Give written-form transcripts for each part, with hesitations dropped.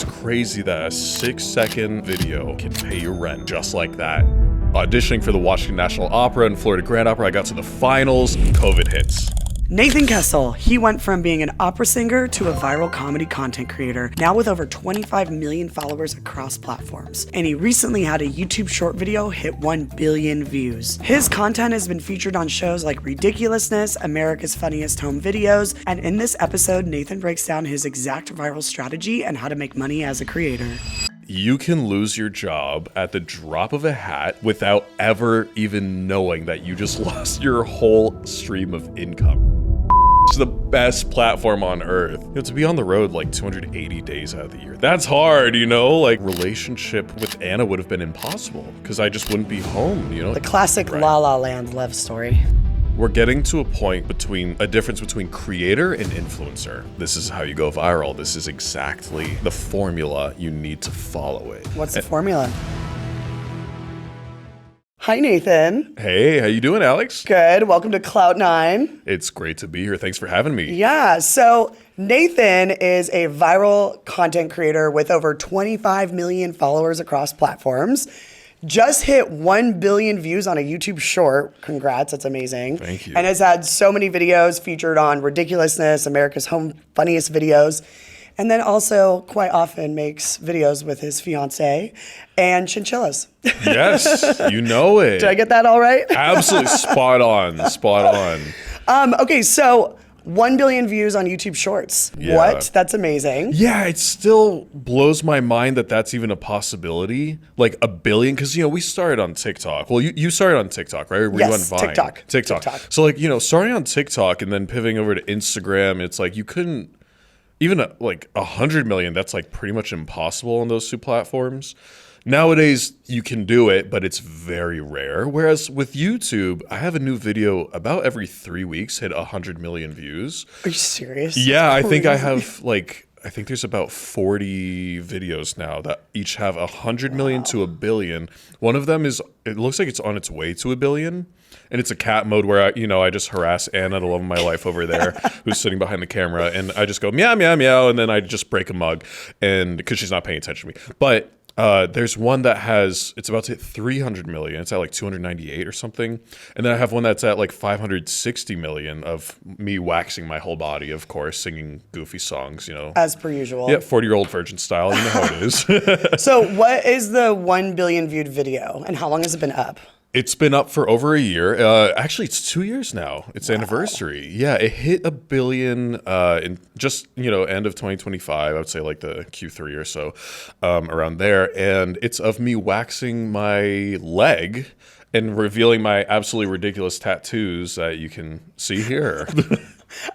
It's crazy that a 6-second video can pay your rent just like that. Auditioning for the Washington National Opera and Florida Grand Opera, I got to the finals, COVID hits. Nathan Kessel, he went from being an opera singer to a viral comedy content creator, now with over 25 million followers across platforms. And he recently had a YouTube short video hit 1 billion views. His content has been featured on shows like Ridiculousness, America's Funniest Home Videos, and in this episode, Nathan breaks down his exact viral strategy and how to make money as a creator. You can lose your job at the drop of a hat without ever even knowing that you just lost your whole stream of income. It's the best platform on earth. You know, to be on the road like 280 days out of the year. That's hard, you know? Like, relationship with Anna would have been impossible because I just wouldn't be home, you know? The classic La La Land love story. We're getting to a point between a difference between creator and influencer. This is how you go viral. This is exactly the formula you need to follow it. What's the formula? Hi, Nathan. Hey, how you doing, Alex? Good. Welcome to Clout Nine. It's great to be here. Thanks for having me. Yeah. So Nathan is a viral content creator with over 25 million followers across platforms. Just hit 1 billion views on a YouTube short. Congrats, that's amazing. Thank you. And has had so many videos featured on Ridiculousness, America's Funniest Videos, and then also quite often makes videos with his fiance and chinchillas. Yes, you know it. Did I get that all right? Absolutely spot on, spot on. Okay, so 1 billion views on YouTube Shorts. Yeah. What? That's amazing. Yeah, it still blows my mind that that's even a possibility. Like a billion, because, you know, we started on TikTok. Well, you started on TikTok, right? Or Yes, you on Vine? TikTok. So, like, you know, starting on TikTok and then pivoting over to Instagram, it's like you couldn't, even like 100 million, that's like pretty much impossible on those two platforms. Nowadays, you can do it, but it's very rare. Whereas with YouTube, I have a new video about every 3 weeks hit 100 million views. Are you serious? Yeah, I think I Crazy. have like, I think there's about 40 videos now that each have 100 million to a billion. One of them is, it looks like it's on its way to a billion. And it's a cat mode where I just harass Anna, the love of my life over there, who's sitting behind the camera. And I just go, meow, meow, meow. And then I just break a mug and because she's not paying attention to me. But there's one that it's about to hit 300 million. It's at like 298 or something. And then I have one that's at like 560 million of me waxing my whole body, of course, singing goofy songs, you know. As per usual. Yeah, 40-year-old virgin style. You know how it is. So what is the 1 billion viewed video and how long has it been up? It's been up for over a year. Actually, it's 2 years now. It's anniversary. Yeah, it hit a billion in just, end of 2025. I would say like the Q3 or so, around there. And it's of me waxing my leg and revealing my absolutely ridiculous tattoos that you can see here.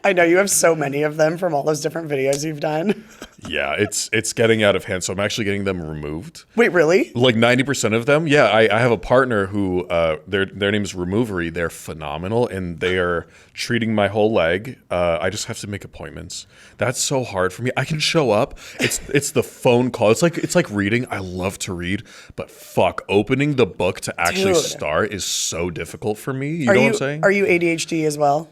I know you have so many of them from all those different videos you've done. Yeah, it's getting out of hand. So I'm actually getting them removed. Wait, really? Like 90% of them. Yeah, I have a partner who their name is Removery. They're phenomenal and they are treating my whole leg. I just have to make appointments. That's so hard for me. I can show up. It's the phone call. It's like reading. I love to read, but fuck, opening the book to actually start is so difficult for me. You know what I'm saying? Are you ADHD as well?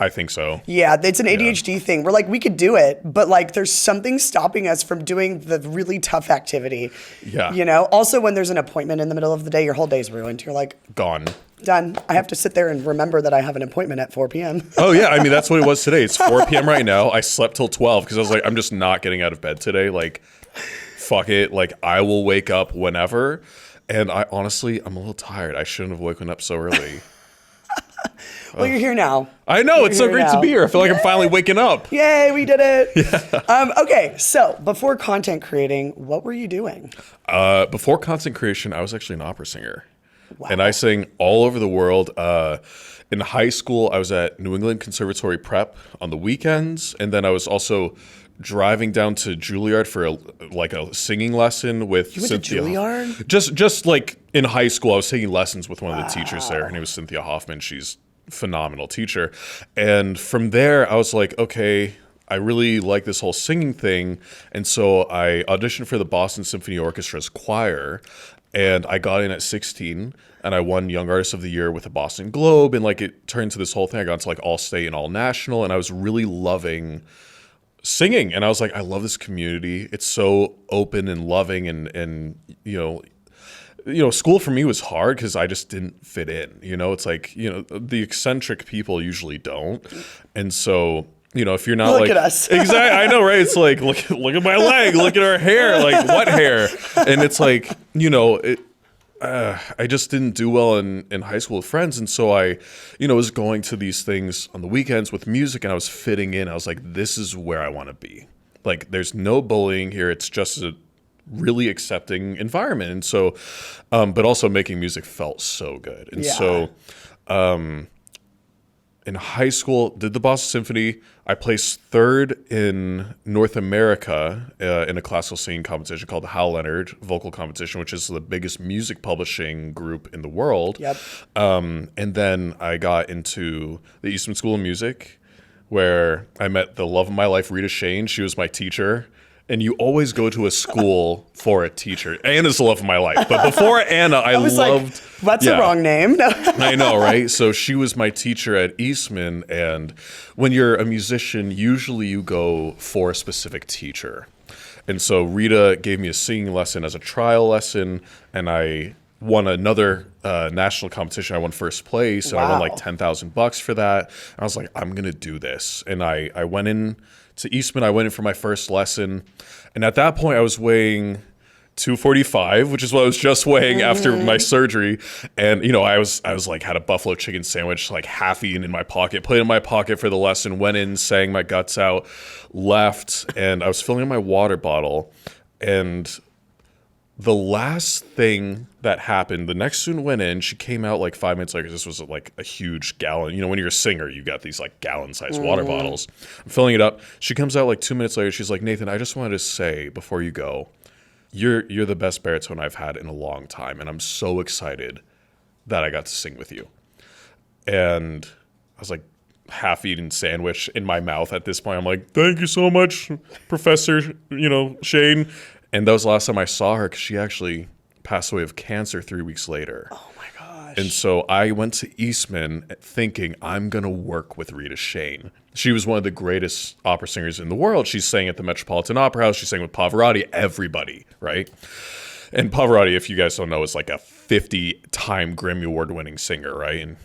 I think so. Yeah, it's an ADHD thing. We're like, we could do it, but like there's something stopping us from doing the really tough activity. Yeah. You know, also when there's an appointment in the middle of the day, your whole day's ruined. You're like, Gone. done. I have to sit there and remember that I have an appointment at 4 p.m. Oh yeah, I mean that's what it was today. It's 4 p.m. right now. I slept till 12 because I was like, I'm just not getting out of bed today. Like, fuck it. Like I will wake up whenever. And I'm a little tired. I shouldn't have woken up so early. Well, you're here now. I know, it's so great to be here. I feel like I'm finally waking up. Yay, we did it. Yeah. Okay, so before content creating, what were you doing? Before content creation, I was actually an opera singer. Wow. And I sang all over the world. In high school, I was at New England Conservatory Prep on the weekends. And then I was also driving down to Juilliard for a singing lesson with You went Cynthia. to Juilliard? Just like in high school, I was taking lessons with one of the teachers there. Her name was Cynthia Hoffman. She's a phenomenal teacher. And from there, I was like, okay, I really like this whole singing thing. And so I auditioned for the Boston Symphony Orchestra's choir. And I got in at 16 and I won Young Artist of the Year with the Boston Globe. And like it turned to this whole thing. I got into like all state and all national. And I was really loving singing, and I was like, I love this community. It's so open and loving, and school for me was hard because I just didn't fit in. It's like, the eccentric people usually don't, and so. If you're not look at us. Exactly, I know, right? It's like, look at my leg, look at our hair, like what hair? And it's like, I just didn't do well in high school with friends. And so I, was going to these things on the weekends with music, and I was fitting in. I was like, this is where I want to be. Like, there's no bullying here. It's just a really accepting environment. And so, but also making music felt so good. And so, in high school, did the Boston Symphony. I placed third in North America in a classical singing competition called the Hal Leonard Vocal Competition, which is the biggest music publishing group in the world. Yep. And then I got into the Eastman School of Music, where I met the love of my life, Rita Shane. She was my teacher. And you always go to a school for a teacher. Anna's the love of my life. But before Anna, I was loved... That's a wrong name. No. I know, right? So she was my teacher at Eastman. And when you're a musician, usually you go for a specific teacher. And so Rita gave me a singing lesson as a trial lesson. And I won another national competition. I won first place. And I won like $10,000 for that. And I was like, I'm going to do this. And I went in to Eastman. I went in for my first lesson. And at that point, I was weighing 245, which is what I was just weighing after my surgery. And, I was like, had a buffalo chicken sandwich, like half eaten in my pocket, put it in my pocket for the lesson, went in, sang my guts out, left. And I was filling up my water bottle. And the last thing that happened, the next student went in. She came out like 5 minutes later. This was like a huge gallon. When you're a singer, you got these like gallon-sized water bottles. I'm filling it up. She comes out like 2 minutes later. She's like, Nathan, I just wanted to say before you go, you're the best baritone I've had in a long time, and I'm so excited that I got to sing with you. And I was like, half-eaten sandwich in my mouth at this point. I'm like, thank you so much, Professor, Shane. And that was the last time I saw her, because she actually passed away of cancer 3 weeks later. Oh my gosh. And so I went to Eastman thinking, I'm going to work with Rita Shane. She was one of the greatest opera singers in the world. She sang at the Metropolitan Opera House. She sang with Pavarotti, everybody, right? And Pavarotti, if you guys don't know, is like a 50-time Grammy Award-winning singer, right? And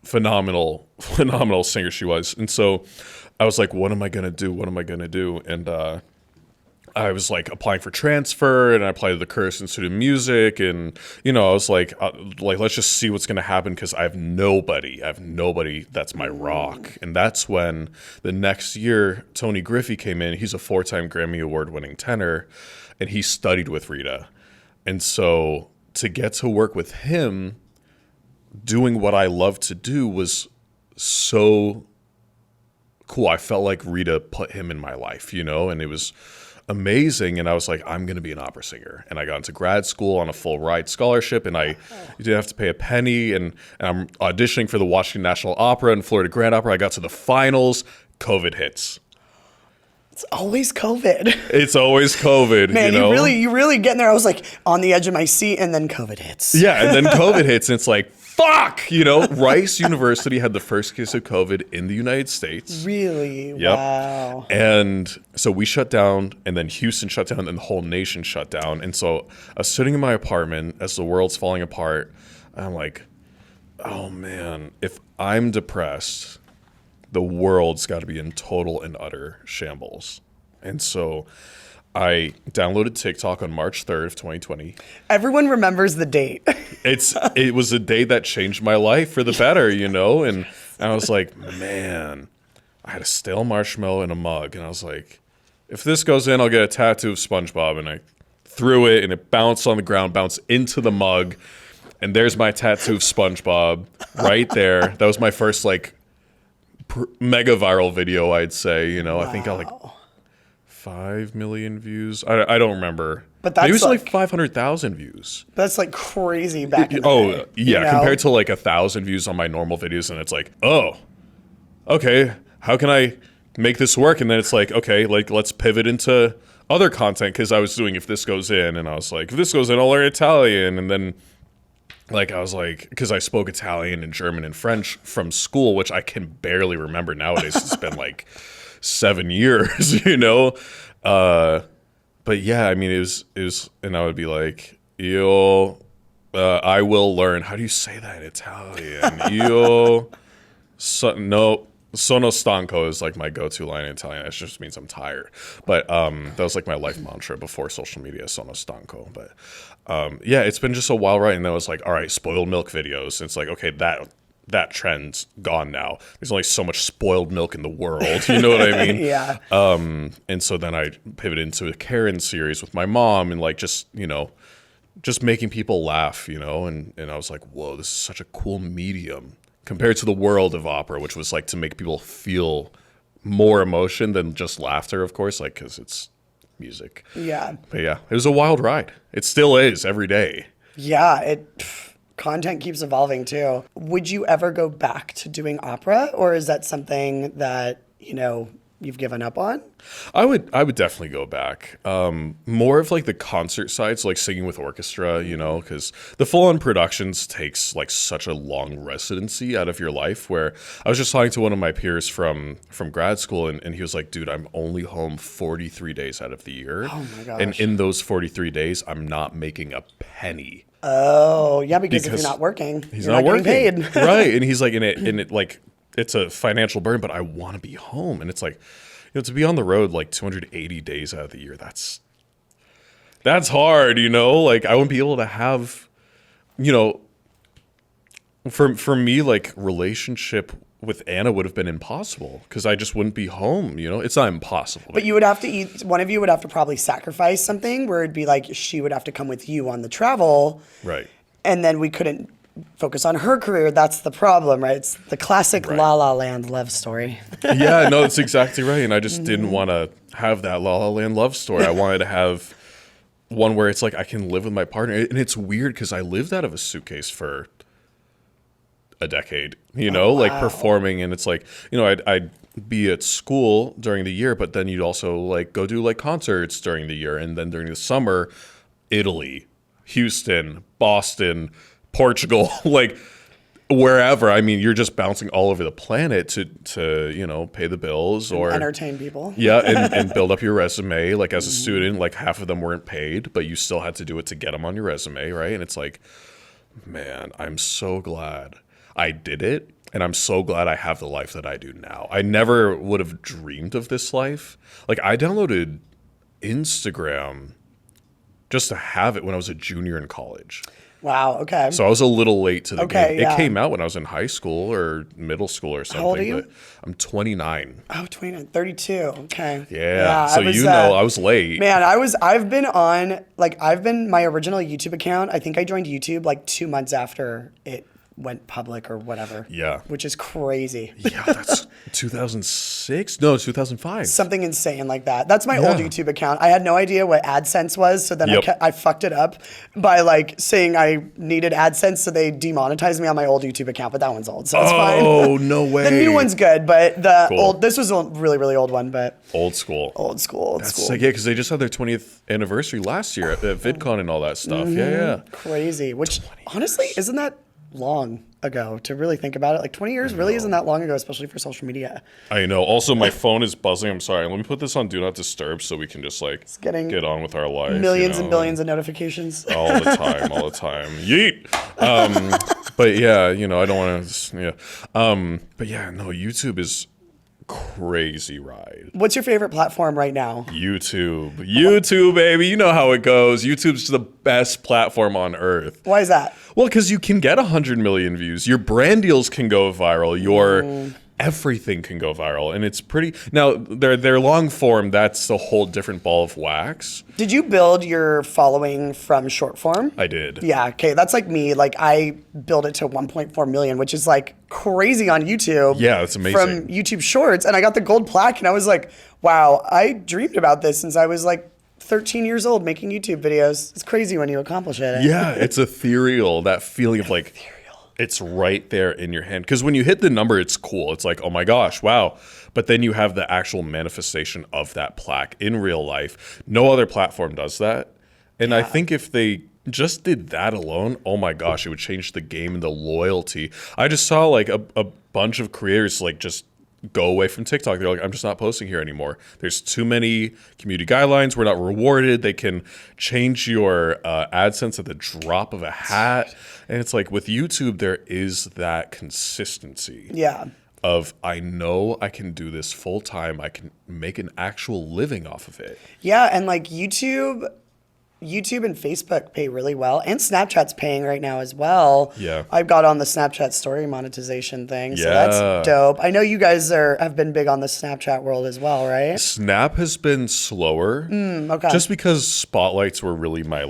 phenomenal singer she was. And so I was like, what am I going to do? What am I going to do? And I was like applying for transfer, and I applied to the Curtis Institute of Music, and I was like let's just see what's gonna happen, because I have nobody that's my rock. And that's when the next year Tony Griffey came in. He's a 4-time Grammy Award-winning tenor, and he studied with Rita. And so to get to work with him, doing what I love to do, was so cool. I felt like Rita put him in my life, and it was amazing. And I was like, I'm going to be an opera singer. And I got into grad school on a full ride scholarship, and I didn't have to pay a penny. And I'm auditioning for the Washington National Opera and Florida Grand Opera. I got to the finals. COVID hits. It's always COVID. It's always COVID. Man, you really getting there. I was like on the edge of my seat, and then COVID hits. Yeah, and then COVID hits, and it's like, fuck, Rice University had the first case of COVID in the United States. Really? Yep. Wow. And so we shut down, and then Houston shut down, and then the whole nation shut down. And so I was sitting in my apartment as the world's falling apart. And I'm like, oh man, if I'm depressed, the world's got to be in total and utter shambles. And so I downloaded TikTok on March 3rd of 2020. Everyone remembers the date. It was a day that changed my life for the better, and I was like, man, I had a stale marshmallow in a mug, and I was like, if this goes in, I'll get a tattoo of SpongeBob. And I threw it, and it bounced on the ground, bounced into the mug, and there's my tattoo of SpongeBob right there. That was my first mega viral video, I'd say. Wow. I think I got 5 million views. I don't remember. But that's maybe it was like 500,000 views. That's like crazy back in the day. Yeah, compared to like 1,000 views on my normal videos, and it's like, oh, okay, how can I make this work? And then it's like, okay, let's pivot into other content, because I was doing If This Goes In, and I was like, if this goes in, I'll learn Italian. And then I was like, because I spoke Italian and German and French from school, which I can barely remember nowadays. It's been like 7 years, you know? But yeah, I mean, it was, and I would be like, io, I will learn. How do you say that in Italian? Io, no, sono stanco is like my go-to line in Italian. It just means I'm tired. But that was like my life mantra before social media, sono stanco. But yeah, it's been just a while, right? And I was like, all right, spoiled milk videos. It's like, okay, that trend's gone now. There's only so much spoiled milk in the world. You know what I mean? Yeah. And so then I pivoted into a Karen series with my mom and like just, you know, just making people laugh, you know, and I was like, whoa, this is such a cool medium compared to the world of opera, which was like to make people feel more emotion than just laughter, of course, like because it's music. Yeah. But yeah, it was a wild ride. It still is every day. Yeah. Content keeps evolving too. Would you ever go back to doing opera, or is that something that, you know, you've given up on? I would definitely go back. More of like the concert side, so like singing with orchestra, you know, because the full-on productions takes like such a long residency out of your life. Where I was just talking to one of my peers from grad school, and he was like, dude, I'm only home 43 days out of the year. Oh my gosh. And in those 43 days, I'm not making a penny. Oh, yeah, because if you're not working, he's you're not working. getting paid. Right. And he's like, and it like, it's a financial burden, but I want to be home. And it's like, you know, to be on the road like 280 days out of the year, that's hard, you know? Like I wouldn't be able to have, you know, for me, like relationship with Anna would have been impossible because I just wouldn't be home, you know? It's not impossible. But you would have to one of you would have to probably sacrifice something where it'd be like she would have to come with you on the travel. Right. And then we couldn't focus on her career. That's the problem, right? It's the classic La La Land love story. Yeah, no, that's exactly right. And I just didn't want to have that La La Land love story. I wanted to have one where it's like I can live with my partner. And it's weird because I lived out of a suitcase for a decade, you know, like performing. And it's like, you know, I'd be at school during the year, but then you'd also like go do like concerts during the year. And then during the summer, Italy, Houston, Boston, Portugal, like wherever. I mean, you're just bouncing all over the planet to you know, pay the bills or entertain people. Yeah, and build up your resume. Like as a student, like half of them weren't paid, but you still had to do it to get them on your resume, right? And it's like, man, I'm so glad I did it. And I'm so glad I have the life that I do now. I never would have dreamed of this life. Like I downloaded Instagram just to have it when I was a junior in college. Wow, okay. So I was a little late to the game. yeah. It came out when I was in high school or middle school or something. How old are you? But I'm 29. Oh, 29, 32. Okay. Yeah. So you know, I was late. Man, I've been my original YouTube account. I think I joined YouTube like 2 months after it went public or whatever. Yeah. Which is crazy. Yeah, that's 2006? No, 2005. Something insane like that. That's my old YouTube account. I had no idea what AdSense was, so then I fucked it up by like saying I needed AdSense, so they demonetized me on my old YouTube account, but that one's old, so it's fine. Oh, no way. The new one's good, but the old, this was a really, really old one, but. Old school. That's Like, yeah, because they just had their 20th anniversary last year at VidCon and all that stuff. Yeah. Crazy, which honestly, isn't that long ago to really think about it? Like 20 years really isn't that long ago, especially for social media. I know. Also, my phone is buzzing. I'm sorry. Let me put this on Do Not Disturb so we can just like get on with our life. Millions and billions of notifications. All the time. Yeet. But yeah, you know, I don't want to, but yeah, no, YouTube is crazy ride. What's your favorite platform right now? YouTube, baby. You know how it goes. YouTube's the best platform on earth. Why is that? Well, because you can get 100 million views. Your brand deals can go viral. Your everything can go viral, and it's pretty. Now, they're long form. That's a whole different ball of wax. Did you build your following from short form? I did. Yeah. Okay. That's like me. Like I built it to 1.4 million, which is like crazy on YouTube. Yeah, that's amazing. From YouTube Shorts, and I got the gold plaque, and I was like, wow, I dreamed about this since I was like 13 years old making YouTube videos. It's crazy when you accomplish it. Yeah, it's ethereal. That feeling of like, it's right there in your hand. Because when you hit the number, it's cool. It's like, oh my gosh, wow. But then you have the actual manifestation of that plaque in real life. No other platform does that. And I think if they just did that alone, oh my gosh, it would change the game and the loyalty. I just saw like a bunch of creators like just go away from TikTok. They're like, I'm just not posting here anymore. There's too many community guidelines. We're not rewarded. They can change your AdSense at the drop of a hat. And it's like with YouTube, there is that consistency. Yeah. Of I know I can do this full time. I can make an actual living off of it. Yeah, and like YouTube and Facebook pay really well, and Snapchat's paying right now as well. Yeah. I've got on the Snapchat story monetization thing, so Yeah. that's dope. I know you guys have been big on the Snapchat world as well, right? Snap has been slower. Okay. Just because spotlights were really my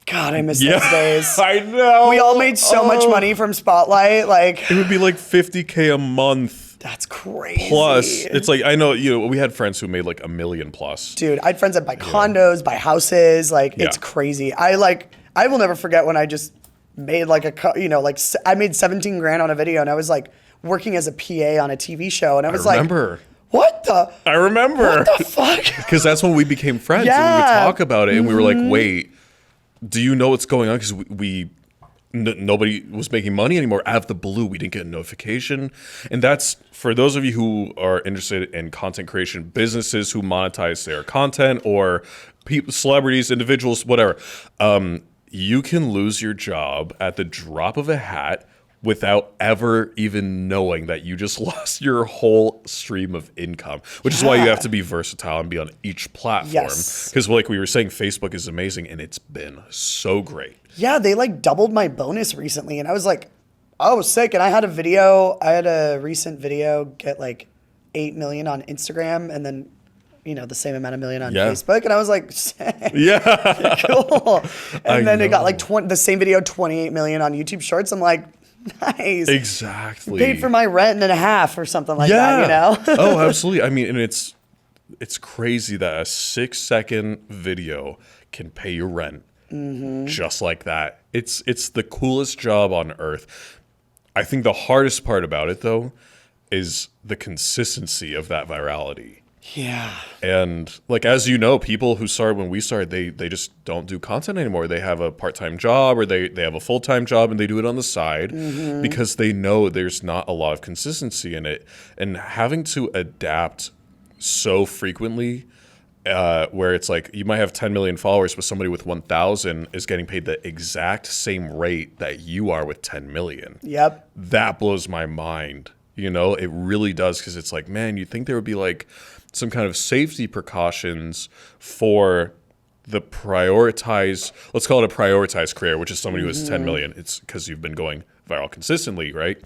God, I miss those days. I know. We all made so much money from Spotlight. Like, It would be like $50K a month that's crazy. plus. It's like, I know, we had friends who made like $1 million plus. Dude, I had friends that buy condos, buy houses. Like, it's crazy. I will never forget when I just made I made 17 grand on a video, and I was like working as a PA on a TV show, and I was remember. What the? I remember. What the fuck? Because that's when we became friends and we would talk about it, and we were like, wait, do you know what's going on? Because nobody was making money anymore. Out of the blue, we didn't get a notification. And that's for those of you who are interested in content creation, businesses who monetize their content, or people, celebrities, individuals, whatever. You can lose your job at the drop of a hat without ever even knowing that you just lost your whole stream of income, which is why you have to be versatile and be on each platform. Yes. Because like we were saying, Facebook is amazing, and it's been so great. Yeah, they like doubled my bonus recently, and I was like, oh, sick. And I had a recent video get like 8 million on Instagram, and then, the same amount of million on Facebook. And I was like, sick. Yeah. Cool. And then it got like the same video, 28 million on YouTube Shorts. I'm like, nice. Exactly. Paid for my rent and a half or something like that, Oh, absolutely. I mean, and it's crazy that a 6-second video can pay your rent just like that. It's the coolest job on earth. I think the hardest part about it, though, is the consistency of that virality. Yeah. And like, as you know, people who started when we started, they just don't do content anymore. They have a part-time job, or they have a full-time job, and they do it on the side because they know there's not a lot of consistency in it. And having to adapt so frequently, where it's like you might have 10 million followers, but somebody with 1,000 is getting paid the exact same rate that you are with 10 million. Yep. That blows my mind. It really does, because it's like, man, you'd think there would be like some kind of safety precautions for the let's call it a prioritized career, which is somebody who has 10 million. It's because you've been going viral consistently, right?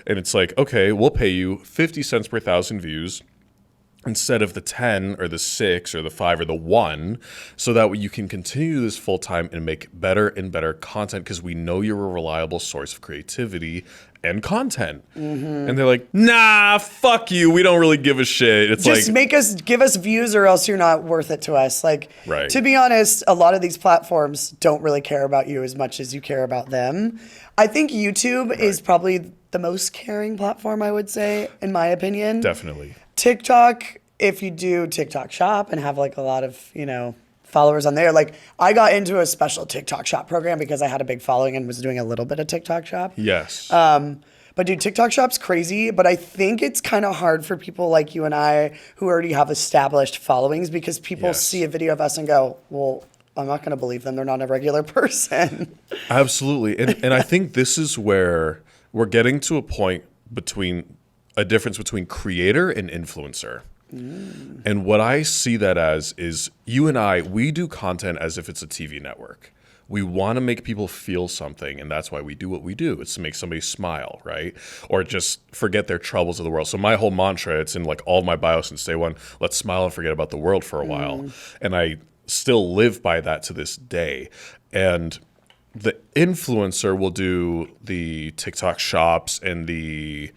And it's like, okay, we'll pay you 50 cents per 1,000 views instead of the 10 or the 6 or the 5 or the 1, so that way you can continue this full time and make better and better content, because we know you're a reliable source of creativity and content. And they're like, nah, fuck you. We don't really give a shit. It's just like, give us views, or else you're not worth it to us. Like, right. To be honest, a lot of these platforms don't really care about you as much as you care about them. I think YouTube is probably the most caring platform, I would say, in my opinion. Definitely. TikTok, if you do TikTok shop and have like a lot of, followers on there. Like, I got into a special TikTok shop program because I had a big following and was doing a little bit of TikTok shop. Yes. But dude, TikTok shop's crazy, but I think it's kind of hard for people like you and I who already have established followings, because people see a video of us and go, well, I'm not going to believe them. They're not a regular person. Absolutely. And I think this is where we're getting to a point a difference between creator and influencer. And what I see that as is, you and I, we do content as if it's a TV network. We want to make people feel something, and that's why we do what we do. It's to make somebody smile, right? Or just forget their troubles of the world. So my whole mantra, it's in like all of my bio since day one, let's smile and forget about the world for a while. And I still live by that to this day. And the influencer will do the TikTok shops and the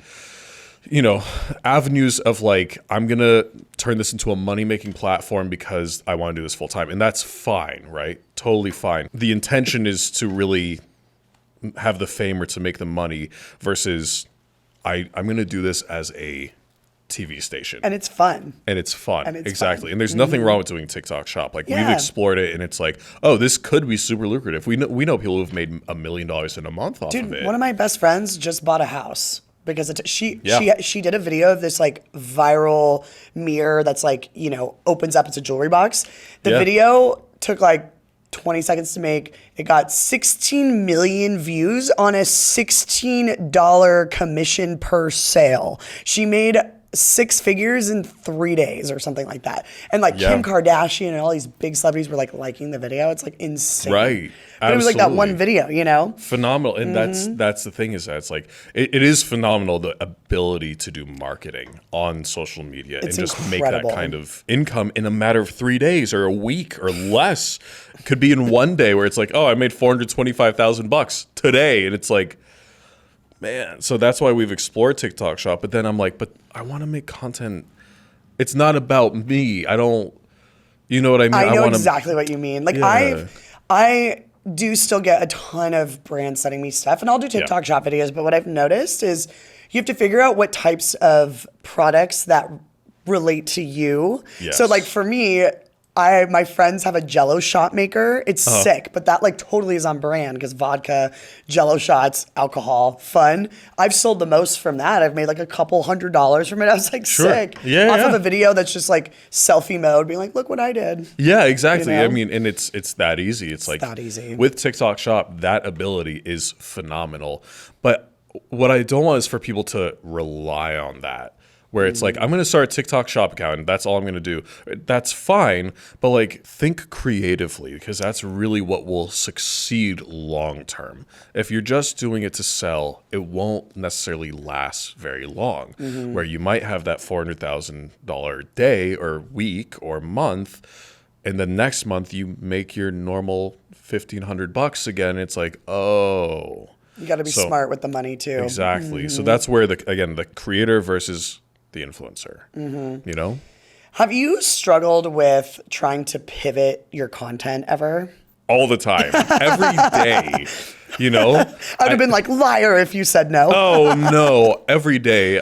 avenues of like, I'm going to turn this into a money-making platform because I want to do this full time. And that's fine, right? Totally fine. The intention is to really have the fame or to make the money, versus I'm going to do this as a TV station. And it's fun. Exactly. And there's nothing wrong with doing TikTok shop. Like, we've explored it, and it's like, oh, this could be super lucrative. We know people who've made $1 million in a month off of it. One of my best friends just bought a house because she did a video of this like viral mirror that's like, you know, opens up, it's a jewelry box. The video took like 20 seconds to make. It got 16 million views on a $16 commission per sale. She made 6 figures in 3 days or something like that. And like Kim Kardashian and all these big celebrities were like liking the video. It's like insane. Right. But it was like that one video, you know? Phenomenal. And that's the thing, is that it's like, it is phenomenal, the ability to do marketing on social media and just incredible. make that kind of income in a matter of 3 days or a week or less. It could be in one day where it's like, oh, I made $425,000 today. And it's like, man. So that's why we've explored TikTok Shop. But then I'm like, but I want to make content. It's not about me. I don't, you know what I mean? I know exactly what you mean. Like I do still get a ton of brands sending me stuff, and I'll do TikTok Shop videos. But what I've noticed is you have to figure out what types of products that relate to you. Yes. So like for me, my friends have a Jello shot maker. It's sick, but that like totally is on brand because vodka, Jello shots, alcohol, fun. I've sold the most from that. I've made like a couple $100s from it. I was like, sick. Yeah, Off of a video that's just like selfie mode, being like, look what I did. Yeah, exactly. You know? I mean, and it's that easy. It's like that easy. With TikTok Shop, that ability is phenomenal. But what I don't want is for people to rely on that. Where it's like, I'm going to start a TikTok Shop account and that's all I'm going to do. That's fine, but like think creatively, because that's really what will succeed long term. If you're just doing it to sell, it won't necessarily last very long. Where you might have that $400,000 day or week or month, and the next month you make your normal $1,500 again. It's like, oh. You got to be smart with the money too. Exactly. So that's where the creator versus the influencer, you know? Have you struggled with trying to pivot your content ever? All the time, every day, you know? I would have been like, liar if you said no. Oh no, every day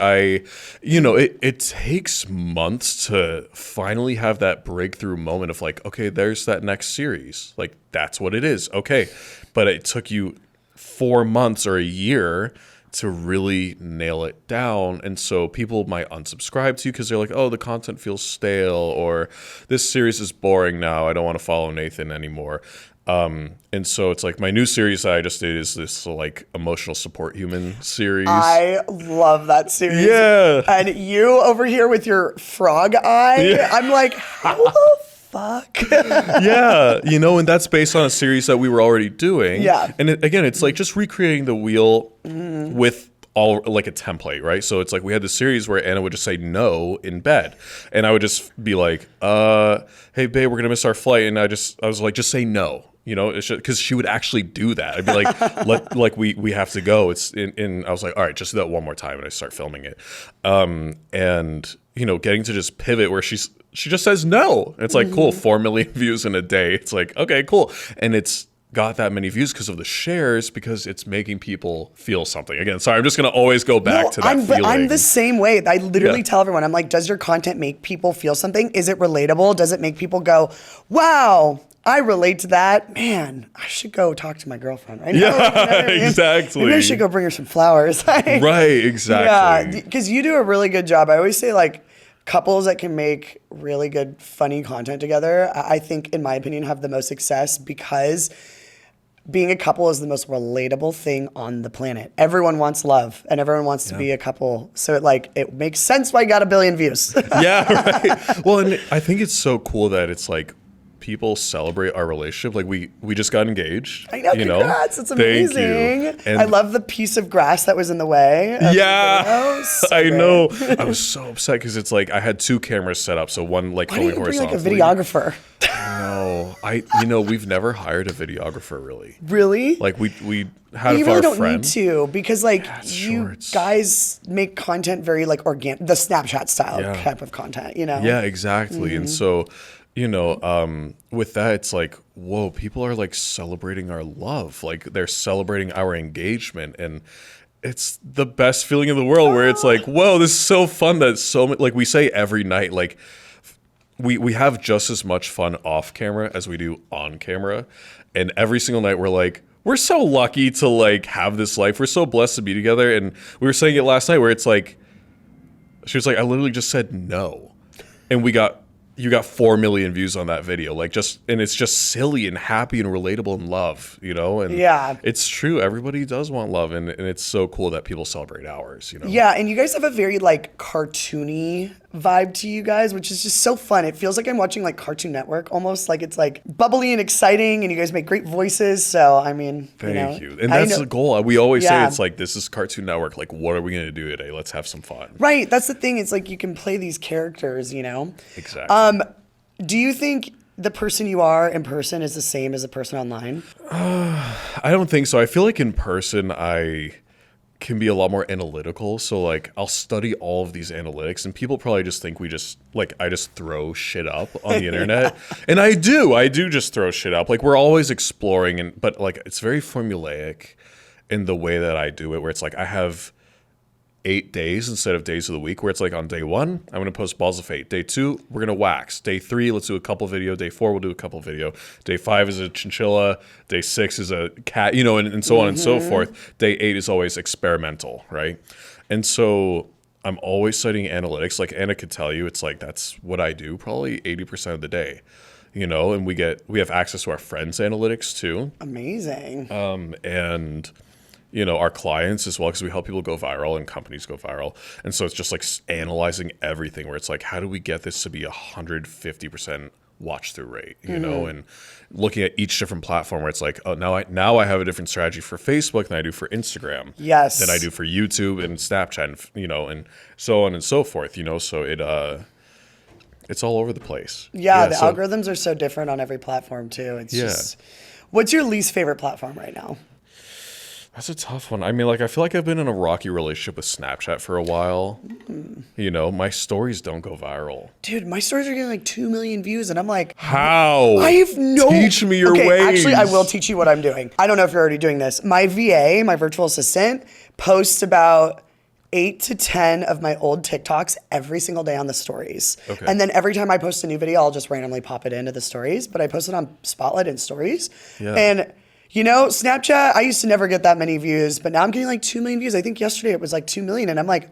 it takes months to finally have that breakthrough moment of like, okay, there's that next series. Like, that's what it is. Okay. But it took you 4 months or a year to really nail it down. And so people might unsubscribe to you because they're like, oh, the content feels stale, or this series is boring now. I don't want to follow Nathan anymore. And so it's like my new series that I just did is this like emotional support human series. I love that series. Yeah. And you over here with your frog eye, yeah. I'm like, how the fuck? Yeah, you know, and that's based on a series that we were already doing. Yeah. And again, it's like just recreating the wheel with all like a template, right? So it's like we had the series where Anna would just say no in bed, and I would just be like, hey babe, we're gonna miss our flight, and I was like, just say no. You know, because she would actually do that. I'd be like, we have to go. It's in. I was like, all right, just do that one more time, and I start filming it. And you know, getting to just pivot where she just says no. It's like, cool, 4 million views in a day. It's like, okay, cool, and it's got that many views because of the shares, because it's making people feel something. Again, sorry, I'm just gonna always go back to that feeling. I'm the same way. I literally tell everyone, I'm like, does your content make people feel something? Is it relatable? Does it make people go, wow, I relate to that? Man, I should go talk to my girlfriend right now. Yeah, exactly. Maybe I should go bring her some flowers. Right, exactly. Yeah, because you do a really good job. I always say, like, couples that can make really good, funny content together, I think, in my opinion, have the most success, because being a couple is the most relatable thing on the planet. Everyone wants love, and everyone wants to be a couple. So it makes sense why you got 1 billion views. Yeah, right. Well, and I think it's so cool that it's like people celebrate our relationship. Like we just got engaged. I know, congrats. It's amazing. Thank you. And I love the piece of grass that was in the way. Yeah, I know. I was so upset because it's like I had 2 cameras set up. So one like filming horizontally. Why didn't you bring like a videographer? No, we've never hired a videographer really. Really? Like we had you a really our don't friend. need to, because like you shorts. guys make content very like organic, the Snapchat style type of content, you know? Yeah, exactly. And so, you know, with that, it's like, whoa, people are like celebrating our love. Like they're celebrating our engagement, and it's the best feeling in the world where it's like, whoa, this is so fun that like we say every night, like we have just as much fun off camera as we do on camera. And every single night we're like, we're so lucky to like have this life. We're so blessed to be together. And we were saying it last night where it's like, she was like, I literally just said no. And you got 4 million views on that video. Like and it's just silly and happy and relatable and love, you know? And it's true. Everybody does want love. And it's so cool that people celebrate ours, you know? Yeah. And you guys have a very like cartoony vibe to you guys, which is just so fun. It feels like I'm watching like Cartoon Network almost. Like it's like bubbly and exciting, and you guys make great voices. So I mean, thank you. And that's the goal. We always say it's like, this is Cartoon Network. Like, what are we going to do today? Let's have some fun. Right. That's the thing. It's like you can play these characters, you know? Exactly. Do you think the person you are in person is the same as the person online? I don't think so. I feel like in person, I can be a lot more analytical. So like I'll study all of these analytics, and people probably just think I just throw shit up on the internet. And I do just throw shit up. Like we're always exploring, but like it's very formulaic in the way that I do it, where it's like I have 8 days instead of days of the week, where it's like on day 1, I'm going to post balls of fate. Day 2, we're going to wax. Day 3, let's do a couple video. Day 4, we'll do a couple video. Day 5 is a chinchilla. Day 6 is a cat, you know, and so on and so forth. Day 8 is always experimental, right? And so I'm always studying analytics. Like Anna could tell you, it's like that's what I do probably 80% of the day, you know, and we have access to our friends' analytics too. Amazing. And you know, our clients as well, because we help people go viral and companies go viral. And so it's just like analyzing everything, where it's like, how do we get this to be 150% watch through rate, you know, and looking at each different platform, where it's like, oh, now I have a different strategy for Facebook than I do for Instagram. Yes. Than I do for YouTube and Snapchat, and, you know, and so on and so forth, you know, so it's all over the place. Yeah, the algorithms are so different on every platform too. It's just, what's your least favorite platform right now? That's a tough one. I mean, like, I feel like I've been in a rocky relationship with Snapchat for a while. You know, my stories don't go viral. Dude, my stories are getting like 2 million views, and I'm like, how? I have no... Teach me your ways. Actually, I will teach you what I'm doing. I don't know if you're already doing this. My VA, my virtual assistant, posts about 8 to 10 of my old TikToks every single day on the stories. Okay. And then every time I post a new video, I'll just randomly pop it into the stories. But I post it on Spotlight and Stories. Yeah. And... you know, Snapchat, I used to never get that many views, but now I'm getting like 2 million views. I think yesterday it was like 2 million, and I'm like,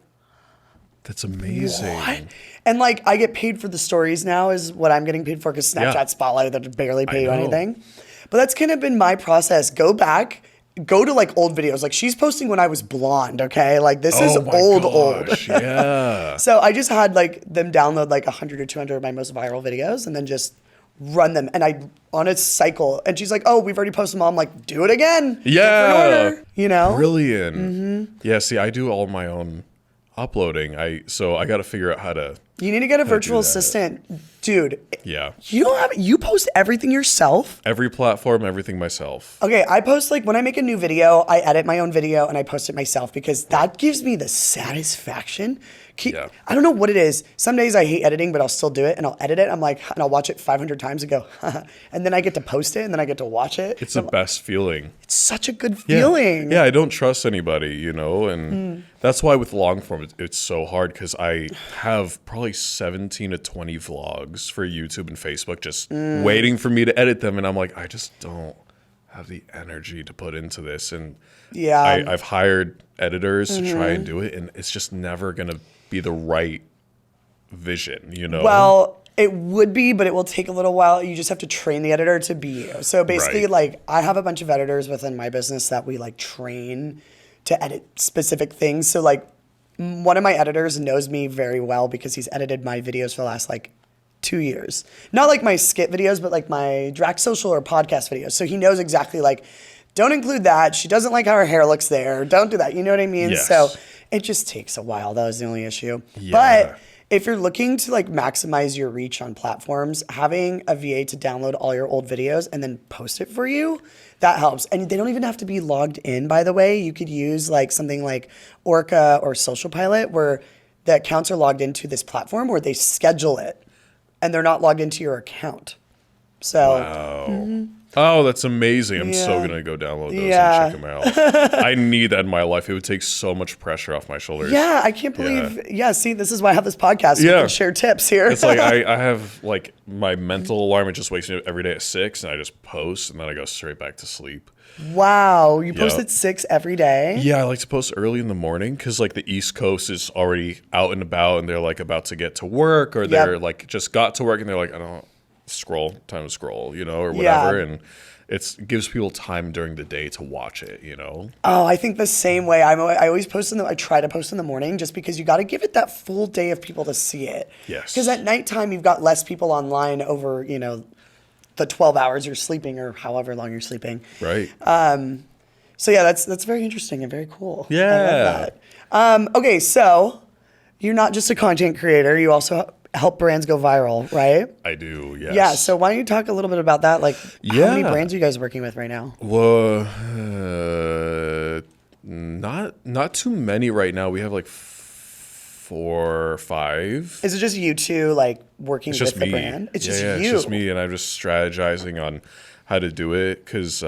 that's amazing. What? And like, I get paid for the stories now is what I'm getting paid for, because Snapchat Spotlight, that barely pay you anything. But that's kind of been my process. Go back, go to like old videos. Like she's posting when I was blonde, okay? Like this is old. Yeah. So I just had like them download like 100 or 200 of my most viral videos and then just run them, and I on a cycle. And she's like, oh, we've already posted them all. I'm like, do it again. Yeah. You know? Brilliant. Yeah, see, I do all my own uploading. So I got to figure out how to... You need to get a virtual assistant. Dude. Yeah. You post everything yourself? Every platform, everything myself. Okay, I post like when I make a new video, I edit my own video and I post it myself, because that gives me the satisfaction. I don't know what it is. Some days I hate editing, but I'll still do it, and I'll edit it. I'm like, and I'll watch it 500 times and go, and then I get to post it, and then I get to watch it. It's the best feeling. It's such a good feeling. Yeah, I don't trust anybody, you know, and that's why with long form, it's so hard, because I have probably 17 to 20 vlogs for YouTube and Facebook just waiting for me to edit them, and I'm like, I just don't have the energy to put into this, and I've hired editors to try and do it, and it's just never gonna be the right vision, you know? Well, it would be, but it will take a little while. You just have to train the editor to be you. So basically, like, I have a bunch of editors within my business that we like train to edit specific things. So like, one of my editors knows me very well because he's edited my videos for the last like 2 years. Not like my skit videos, but like my Drac Social or podcast videos. So he knows exactly like, don't include that. She doesn't like how her hair looks there. Don't do that. You know what I mean? Yes. So it just takes a while. That was the only issue. Yeah. But if you're looking to like maximize your reach on platforms, having a VA to download all your old videos and then post it for you, that helps. And they don't even have to be logged in, by the way. You could use like something like Orca or Social Pilot, where the accounts are logged into this platform where they schedule it and they're not logged into your account. So, wow. Oh, that's amazing. I'm so Yeah. going to go download those Yeah. and check them out. I need that in my life. It would take so much pressure off my shoulders. Yeah, I can't believe. Yeah, see, this is why I have this podcast. We Yeah. can share tips here. It's like I have like my mental alarm. It just wakes me up every day at 6 and I just post and then I go straight back to sleep. Wow, you post Yep. at 6 every day? Yeah, I like to post early in the morning because like the East Coast is already out and about and they're like about to get to work or they're like just got to work and they're like, I don't scroll, time to scroll, or whatever. And it gives people time during the day to watch it, Oh, I think the same way. I always post I try to post in the morning just because you got to give it that full day of people to see it. Yes. Because at nighttime you've got less people online over, the 12 hours you're sleeping or however long you're sleeping. Right. So yeah, that's very interesting and very cool. Yeah. I love that. Okay, so you're not just a content creator, you also help brands go viral, right? I do, yes. Yeah, so why don't you talk a little bit about that? Like, how many Yeah. brands are you guys working with right now? Well, not too many right now. We have like 4 or 5. Is it just you two, like, working It's with just the me. brand? It's Yeah, just yeah, you. It's just me, and I'm just strategizing on how to do it. Because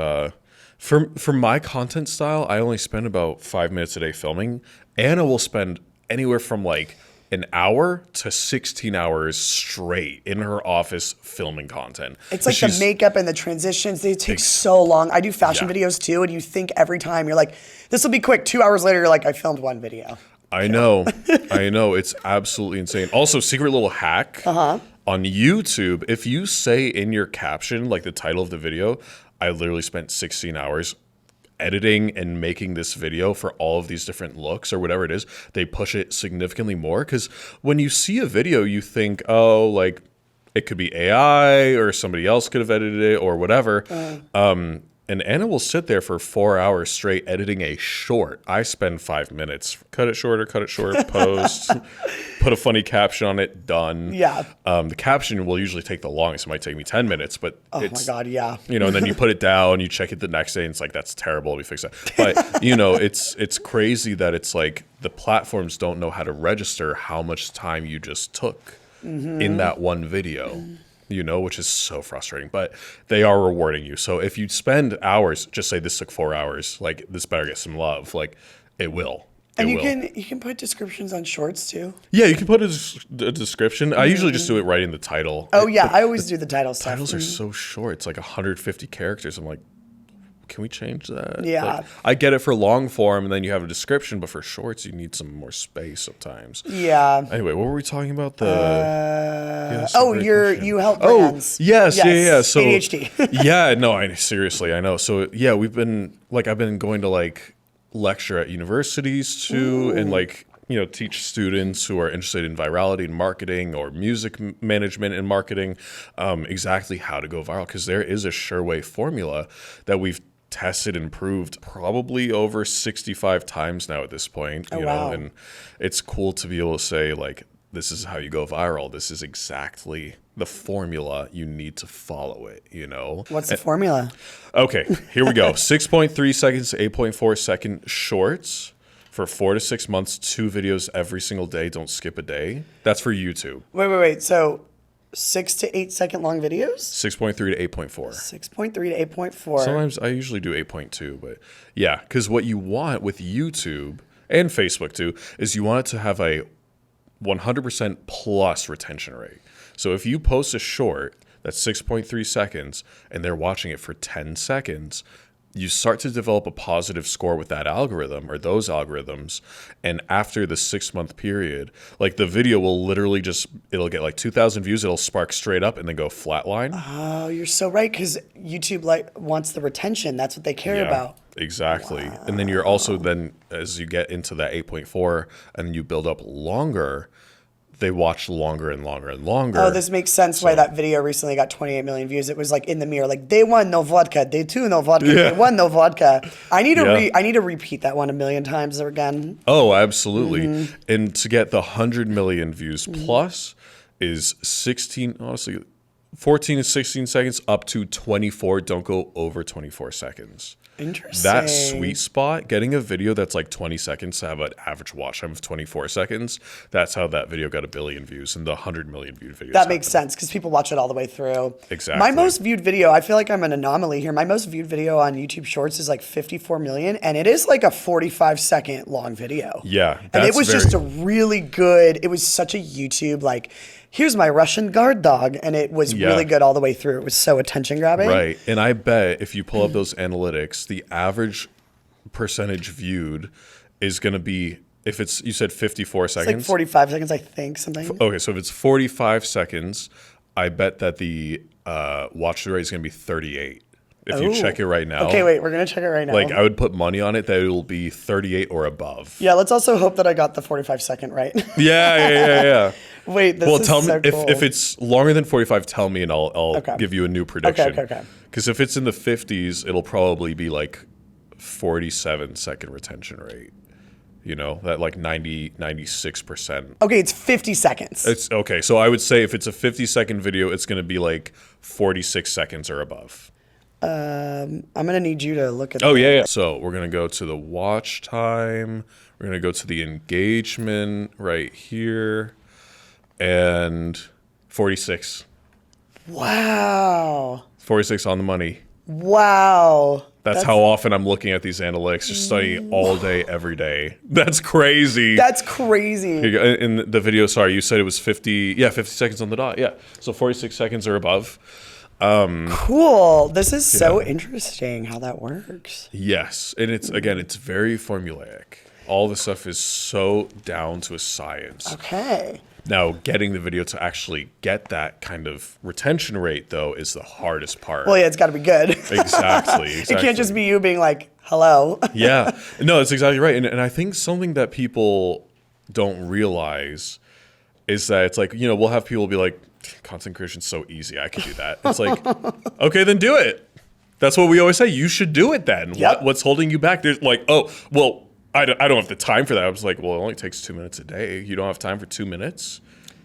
for my content style, I only spend about 5 minutes a day filming. Anna will spend anywhere from like an hour to 16 hours straight in her office filming content. It's like the makeup and the transitions, they take so long. I do fashion videos too, and you think every time, you're like, this will be quick. 2 hours later, you're like, I filmed one video. I know. I know. It's absolutely insane. Also, secret little hack. On YouTube, if you say in your caption, like the title of the video, I literally spent 16 hours editing and making this video for all of these different looks or whatever it is, they push it significantly more. Because when you see a video, you think, oh, like it could be AI or somebody else could have edited it or whatever. And Anna will sit there for 4 hours straight editing a short. I spend 5 minutes. Cut it short, post, put a funny caption on it, done. Yeah. The caption will usually take the longest. It might take me 10 minutes, but Oh my God, yeah. and then you put it down, you check it the next day, and it's like, that's terrible, we fix that. But, it's crazy that it's like the platforms don't know how to register how much time you just took in that one video. Which is so frustrating, but they are rewarding you. So if you spend hours, just say this took 4 hours, like this better get some love, like it will. And you can put descriptions on shorts too. Yeah, you can put a description. I usually just do it right in the title. Oh yeah, I always do the title stuff. Titles are so short. It's like 150 characters. I'm like, can we change that? Yeah. Like, I get it for long form, and then you have a description, but for shorts, you need some more space sometimes. Yeah. Anyway, what were we talking about? You help brands. Oh, yes. Yeah. So ADHD. Yeah, no, seriously, I know. So yeah, I've been going to like lecture at universities too, and like teach students who are interested in virality and marketing or music management and marketing exactly how to go viral, because there is a sure way formula that we've tested and proved probably over 65 times now at this point. Wow. And it's cool to be able to say like, this is how you go viral. This is exactly the formula. You need to follow it, What's the formula? Okay, here we go. 6.3 seconds to 8.4 second shorts for 4 to 6 months, 2 videos every single day. Don't skip a day. That's for YouTube. Wait. So 6 to 8 second long videos? 6.3 to 8.4. 6.3 to 8.4. Sometimes I usually do 8.2, but yeah, because what you want with YouTube and Facebook too is you want it to have a 100% plus retention rate. So if you post a short that's 6.3 seconds and they're watching it for 10 seconds, you start to develop a positive score with that algorithm or those algorithms. And after the 6-month period, like the video will literally it'll get like 2,000 views. It'll spark straight up and then go flatline. Oh, you're so right. Because YouTube wants the retention. That's what they care about. Exactly. Wow. And then you're also as you get into that 8.4 and you build up longer, they watch longer and longer and longer. Oh, this makes sense why that video recently got 28 million views. It was like in the mirror, like day 1, no vodka. Day 2, no vodka. Day 1, no vodka. I need to repeat that one 1 million times again. Oh, absolutely. And to get the 100 million views plus is 16, honestly, 14 to 16 seconds up to 24. Don't go over 24 seconds. Interesting. That sweet spot, getting a video that's like 20 seconds to have an average watch time of 24 seconds, that's how that video got 1 billion views and the 100 million viewed videos. That makes sense because people watch it all the way through. Exactly. My most viewed video, I feel like I'm an anomaly here. My most viewed video on YouTube Shorts is like 54 million, and it is like a 45-second long video. Yeah. And it was just a really good, it was such a YouTube, like, here's my Russian guard dog. And it was really good all the way through. It was so attention grabbing. Right. And I bet if you pull up those analytics, the average percentage viewed is going to be, if it's, you said 54 seconds. It's like 45 seconds, I think, something. Okay. So if it's 45 seconds, I bet that the watch through rate is going to be 38. If you check it right now. Okay, wait, we're going to check it right now. Like, I would put money on it that it will be 38 or above. Yeah, let's also hope that I got the 45-second right. Yeah. Wait, this is tell so me cool. if it's longer than 45. Tell me, and I'll give you a new prediction. Okay. Because if it's in the 50s, it'll probably be like 47-second retention rate. You know, that like 96%. Okay, it's 50 seconds. It's okay. So I would say if it's a 50-second video, it's going to be like 46 seconds or above. I'm gonna need you to look at. Oh yeah. So we're gonna go to the watch time. We're gonna go to the engagement right here, and 46. Wow. 46 on the money. Wow. That's how often I'm looking at these analytics, just studying all day, every day. That's crazy. That's crazy. In the video, sorry, you said it was 50. Yeah, 50 seconds on the dot. Yeah, so 46 seconds or above. Cool. This is so interesting how that works. Yes, and it's very formulaic. All the stuff is so down to a science. Okay. Now, getting the video to actually get that kind of retention rate, though, is the hardest part. Well, yeah, it's got to be good. Exactly. It can't just be you being like, hello. Yeah. No, that's exactly right. And I think something that people don't realize is that it's like, you know, we'll have people be like, content creation's so easy. I could do that. It's like, okay, then do it. That's what we always say. You should do it then. Yep. What's holding you back? There's like, oh, well, I don't have the time for that. I was like, well, it only takes 2 minutes a day. You don't have time for 2 minutes?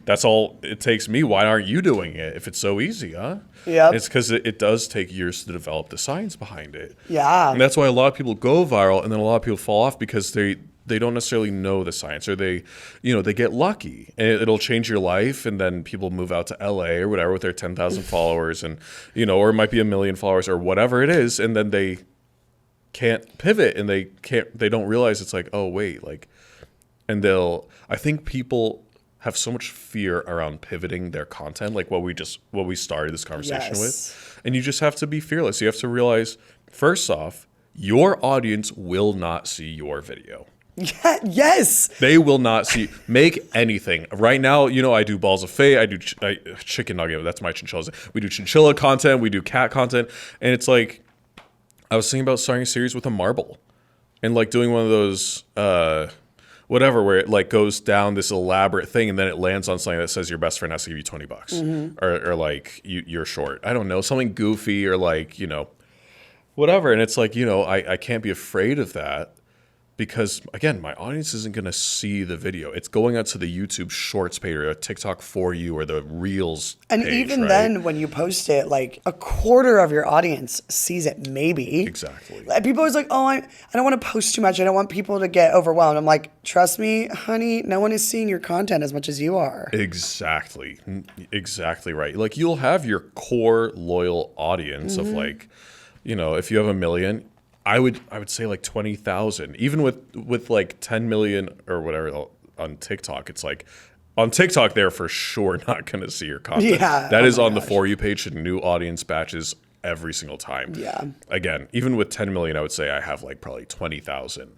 That's all it takes me. Why aren't you doing it if it's so easy, huh? Yeah. It's because it does take years to develop the science behind it. Yeah. And that's why a lot of people go viral and then a lot of people fall off because they don't necessarily know the science, or they get lucky and it'll change your life, and then people move out to LA or whatever with their 10,000 followers, and or it might be 1 million followers or whatever it is, and then they can't pivot and they don't realize it's like, oh wait, like, and I think people have so much fear around pivoting their content, like what we started this conversation with, and you just have to be fearless. You have to realize, first off, your audience will not see your video. Yeah, yes. They will not see. Make anything. Right now, I do balls of fae. I do chicken nugget. That's my chinchillas. We do chinchilla content. We do cat content. And it's like, I was thinking about starting a series with a marble and like doing one of those, whatever, where it like goes down this elaborate thing and then it lands on something that says your best friend has to give you $20 or like you're short. I don't know, something goofy or like, whatever. And it's like, I can't be afraid of that. Because, again, my audience isn't going to see the video. It's going out to the YouTube Shorts page or a TikTok For You or the Reels and page, even right? then, when you post it, like a quarter of your audience sees it, maybe. Exactly. People are always like, oh, I don't want to post too much. I don't want people to get overwhelmed. I'm like, trust me, honey, no one is seeing your content as much as you are. Exactly. Exactly right. Like, you'll have your core loyal audience of like, if you have 1 million, I would say like 20,000. Even with like 10 million or whatever on TikTok, it's like on TikTok they're for sure not going to see your content. Yeah, that is on the For You page and new audience batches every single time. Yeah. Again, even with 10 million, I would say I have like probably 20,000.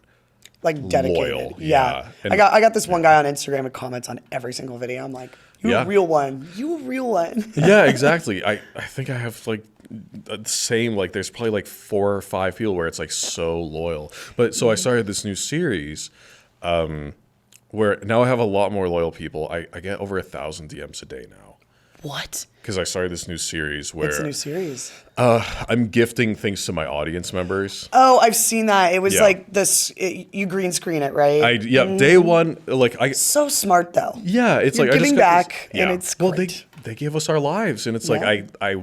Like dedicated. Loyal. Yeah. And I got this one guy on Instagram who comments on every single video. I'm like, you a real one. You a real one. Yeah, exactly. I think I have like the same, like there's probably like 4 or 5 people where it's like so loyal. But so I started this new series where now I have a lot more loyal people. I get over 1,000 DMs a day now. What? Because I started this new series where What's the new series? I'm gifting things to my audience members. Oh, I've seen that. It was like this. You green screen it, right? Day one, like So smart though. Yeah, it's You're like giving I just got back, this, and it's great. they gave us our lives. And it's like, Yeah. I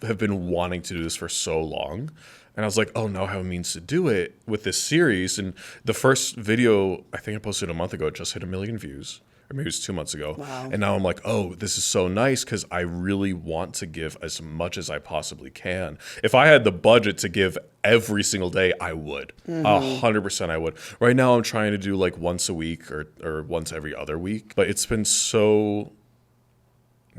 have been wanting to do this for so long. And I was like, oh, now I have a means to do it with this series. And the first video, I think I posted a month ago, it just hit 1 million views. Or maybe it was 2 months ago. Wow. And now I'm like, oh, this is so nice because I really want to give as much as I possibly can. If I had the budget to give every single day, I would. 100% I would. Right now I'm trying to do like once a week or once every other week. But it's been so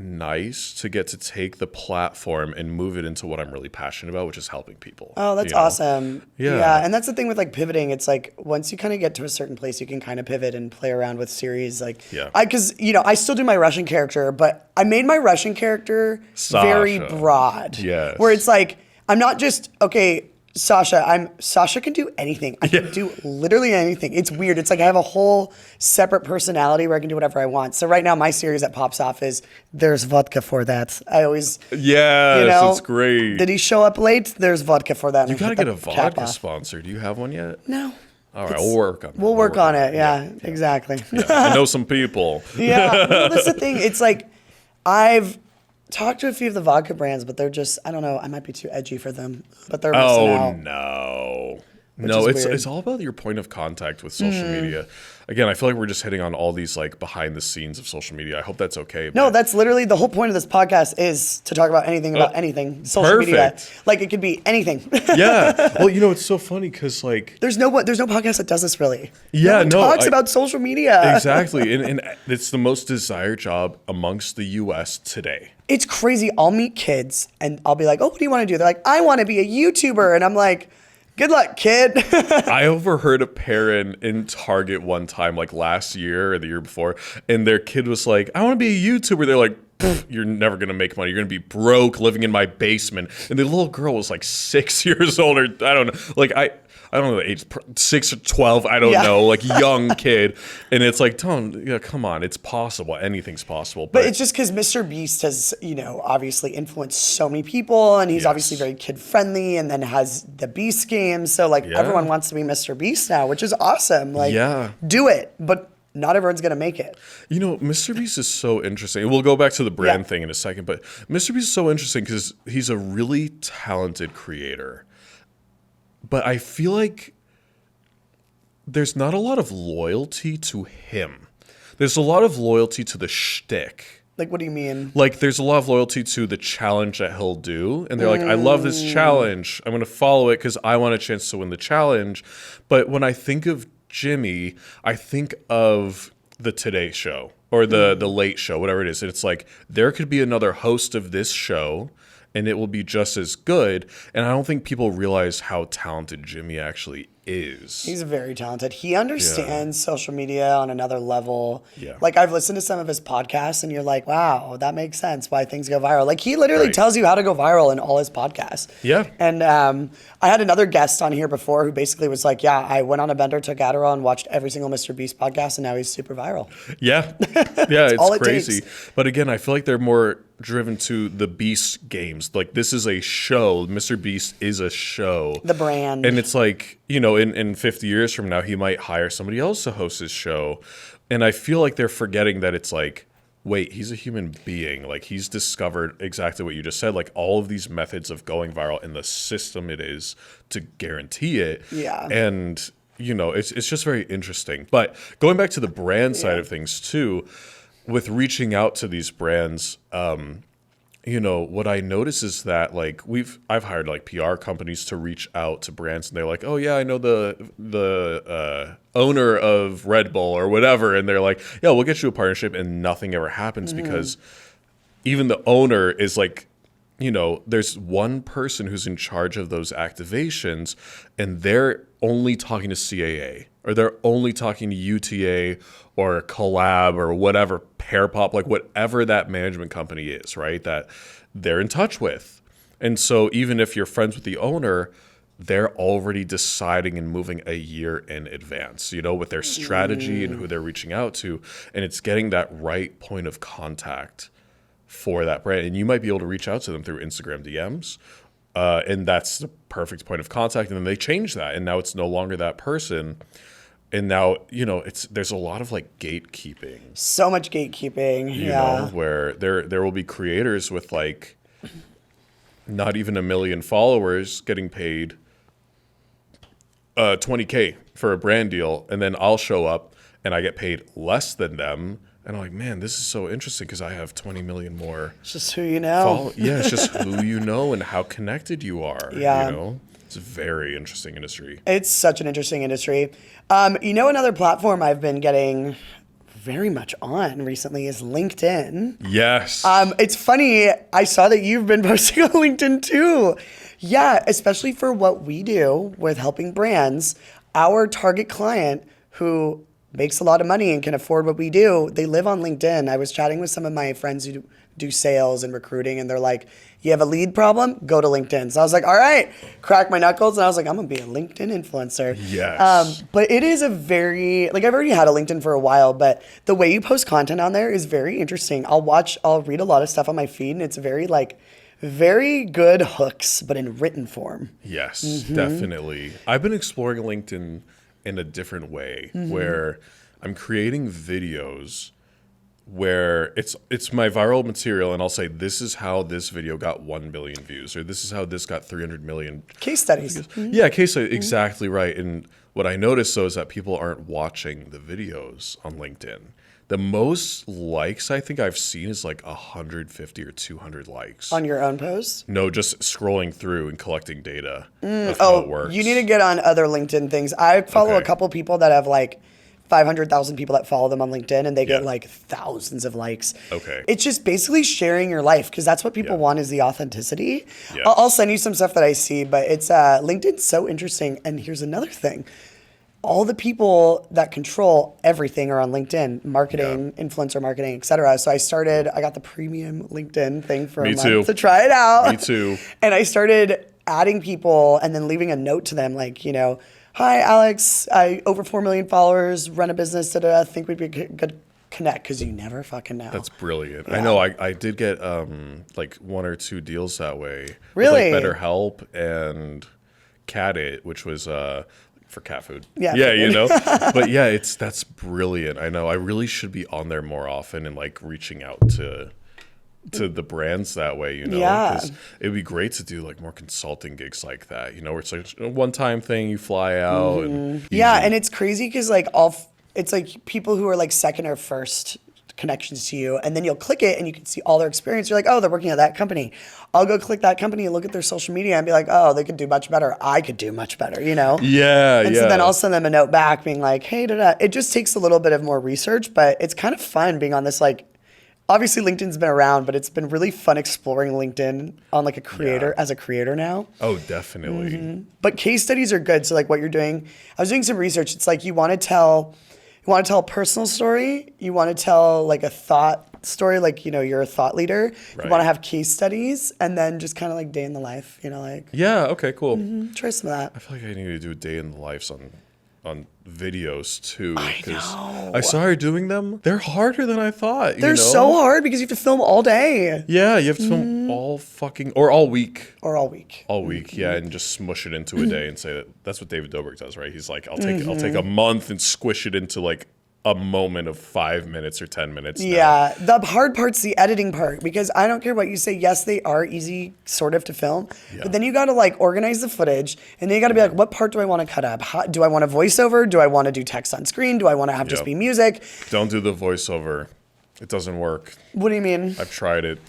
nice to get to take the platform and move it into what I'm really passionate about, which is helping people. Oh, that's you know? awesome. Yeah. And that's the thing with like pivoting. It's like once you kind of get to a certain place, you can kind of pivot and play around with series. Like, Yeah. Because, I still do my Russian character, but I made my Russian character very Sasha. broad. Yes. Where it's like, I'm not just, okay, Sasha can do anything. I can do literally anything. It's weird. It's like I have a whole separate personality where I can do whatever I want. So right now my series that pops off is there's vodka for that. I always Yes, it's great. Did he show up late? There's vodka for that. You gotta get a vodka sponsor. Do you have one yet? No. All right, we'll work on it. We'll work on it. Yeah, exactly. Yeah, I know some people. Yeah, well, that's the thing. It's like I've talked to a few of the vodka brands, but they're just, I don't know, I might be too edgy for them, but they're missing out. No. Which No, is weird. it's all about your point of contact with social media. Again, I feel like we're just hitting on all these like behind the scenes of social media. I hope that's okay. No, but- that's literally the whole point of this podcast is to talk about anything about anything. Social media. perfect. Like it could be anything. yeah. Well, it's so funny because like There's no podcast that does this really. Yeah, one no, talks about social media. exactly, and it's the most desired job amongst the U.S. today. It's crazy. I'll meet kids and I'll be like, oh, what do you want to do? They're like, I want to be a YouTuber. And I'm like, good luck, kid. I overheard a parent in Target one time, like last year or the year before, and their kid was like, I want to be a YouTuber. They're like, you're never going to make money. You're going to be broke living in my basement. And the little girl was like 6 years old, or I don't know. Like, I don't know the age, 6 or 12, I don't know, like young kid. And it's like, come on, it's possible. Anything's possible. But it's just because Mr. Beast has, obviously influenced so many people, and he's obviously very kid friendly, and then has the Beast games. So like everyone wants to be Mr. Beast now, which is awesome. Like, do it, but not everyone's gonna make it. Mr. Beast is so interesting. We'll go back to the brand thing in a second, but Mr. Beast is so interesting because he's a really talented creator. But I feel like there's not a lot of loyalty to him. There's a lot of loyalty to the shtick. Like, what do you mean? Like, there's a lot of loyalty to the challenge that he'll do. And they're like, I love this challenge. I'm going to follow it because I want a chance to win the challenge. But when I think of Jimmy, I think of the Today Show or the Late Show, whatever it is. And it's like, there could be another host of this show and it will be just as good. And I don't think people realize how talented Jimmy actually is. He's very talented. He understands social media on another level. Yeah. Like, I've listened to some of his podcasts, and you're like, wow, that makes sense why things go viral. Like, he literally tells you how to go viral in all his podcasts. Yeah. And I had another guest on here before who basically was like, yeah, I went on a bender, took Adderall, and watched every single Mr. Beast podcast, and now he's super viral. Yeah. Yeah, all it's it crazy. takes. But again, I feel like they're more driven to the Beast games. Like, this is a show. Mr. Beast is a show. The brand. And it's like, in 50 years from now, he might hire somebody else to host his show. And I feel like they're forgetting that it's like, wait, he's a human being. Like, he's discovered exactly what you just said. Like, all of these methods of going viral and the system it is to guarantee it. Yeah. And, it's just very interesting. But going back to the brand side of things, too, with reaching out to these brands, what I notice is that like I've hired like PR companies to reach out to brands, and they're like, oh yeah, I know the owner of Red Bull or whatever, and they're like, yeah, we'll get you a partnership, and nothing ever happens because even the owner is like, there's one person who's in charge of those activations, and they're only talking to CAA, or they're only talking to UTA or Collab or whatever, Pear Pop, like whatever that management company is, right, that they're in touch with. And so even if you're friends with the owner, they're already deciding and moving a year in advance, with their strategy and who they're reaching out to. And it's getting that right point of contact for that brand. And you might be able to reach out to them through Instagram DMs. And that's the perfect point of contact. And then they change that. And now it's no longer that person. And now, there's a lot of like gatekeeping, So much gatekeeping. you know, where there will be creators with like not even 1 million followers getting paid 20K for a brand deal, and then I'll show up and I get paid less than them. And I'm like, man, this is so interesting because I have 20 million more. It's just who you know. Yeah, it's just who you know and how connected you are. Yeah. You know? It's a very interesting industry. It's such an interesting industry. Another platform I've been getting very much on recently is LinkedIn. Yes. It's funny. I saw that you've been posting on LinkedIn too. Yeah, especially for what we do with helping brands. Our target client who makes a lot of money and can afford what we do, they live on LinkedIn. I was chatting with some of my friends who do sales and recruiting, and they're like, you have a lead problem? Go to LinkedIn. So I was like, all right, crack my knuckles. And I was like, I'm going to be a LinkedIn influencer. Yes. But it is a very, like, I've already had a LinkedIn for a while, but the way you post content on there is very interesting. I'll read a lot of stuff on my feed, and it's very good hooks, but in written form. Yes, definitely. I've been exploring LinkedIn in a different way where I'm creating videos where it's my viral material, and I'll say, this is how this video got 1 billion views, or this is how this got 300 million. Case studies. Yeah, case studies, exactly right. And what I noticed, though, is that people aren't watching the videos on LinkedIn. The most likes I think I've seen is like 150 or 200 likes. On your own posts? No, just scrolling through and collecting data of how it works. You need to get on other LinkedIn things. I follow a couple people that have like 500,000 people that follow them on LinkedIn, and they get like thousands of likes. Okay. It's just basically sharing your life, because that's what people want, is the authenticity. Yes. I'll send you some stuff that I see, but it's LinkedIn's so interesting. And here's another thing. All the people that control everything are on LinkedIn, marketing, influencer marketing, et cetera. So I got the premium LinkedIn thing for a month to try it out. Me too. And I started adding people and then leaving a note to them like, hi, Alex, I over 4 million followers, run a business, think we'd be good connect, because you never fucking know. That's brilliant. Yeah. I know I did get like 1 or 2 deals that way. Really? With, like, BetterHelp and Cat It, which was for cat food. Yeah, But yeah, that's brilliant. I know I really should be on there more often and like reaching out to the brands that way, because it would be great to do like more consulting gigs like that, where it's like a one-time thing, you fly out. And and it's crazy because like it's like people who are like second or first connections to you, and then you'll click it and you can see all their experience. You're like, oh, they're working at that company. I'll go click that company and look at their social media and be like, oh, they could do much better. I could do much better, Yeah, and so then I'll send them a note back being like, hey, it just takes a little bit of more research, but it's kind of fun being on this, like, obviously LinkedIn's been around, but it's been really fun exploring LinkedIn on like as a creator now. Oh, definitely. But case studies are good. So like what you're doing, I was doing some research. It's like you want to tell a personal story. You want to tell like a thought story, like, you're a thought leader. Right. You want to have case studies, and then just kind of like day in the life, like. Yeah, okay, cool. Try some of that. I feel like I need to do a day in the lives on videos too, because I I started doing them. They're harder than I thought. They're so hard because you have to film all day. Yeah, you have to film all week. All week. Yeah, and just smush it into a day and say that's what David Dobrik does, right? He's like, I'll take a month and squish it into like a moment of 5 minutes or 10 minutes. Yeah, the hard part's the editing part, because I don't care what you say. Yes, they are easy sort of to film, but then you got to like organize the footage, and then you got to be like, what part do I want to cut up? Do I want a voiceover? Do I want to do text on screen? Do I want to have just be music? Don't do the voiceover. It doesn't work. What do you mean? I've tried it.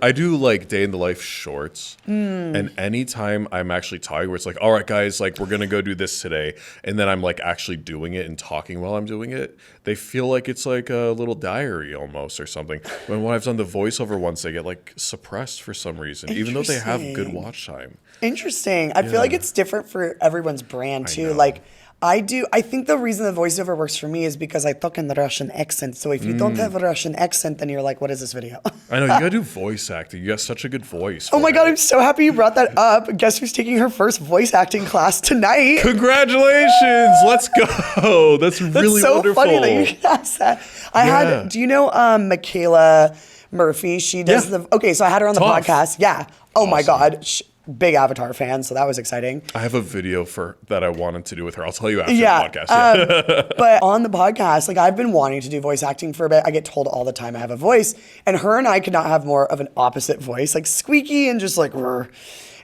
I do like day in the life shorts. And anytime I'm actually talking where it's like, all right, guys, like we're going to go do this today. And then I'm like actually doing it and talking while I'm doing it. They feel like it's like a little diary almost or something. When I've done the voiceover ones, they get like suppressed for some reason, even though they have good watch time. Interesting. I feel like it's different for everyone's brand too. Like, I think the reason the voiceover works for me is because I talk in the Russian accent. So if you don't have a Russian accent, then you're like, what is this video? I know, you gotta do voice acting. You got such a good voice. Oh my God, I'm so happy you brought that up. Guess who's taking her first voice acting class tonight? Congratulations, let's go. That's really so wonderful. Funny that you asked that. Do you know Michaela Murphy? She does so I had her on the podcast. Yeah. Oh my God. big Avatar fan, so that was exciting. I have a video that I wanted to do with her. I'll tell you after Yeah. the podcast. Yeah. But on the podcast, like I've been wanting to do voice acting for a bit. I get told all the time I have a voice, and her and I could not have more of an opposite voice, like squeaky and just like, rrr.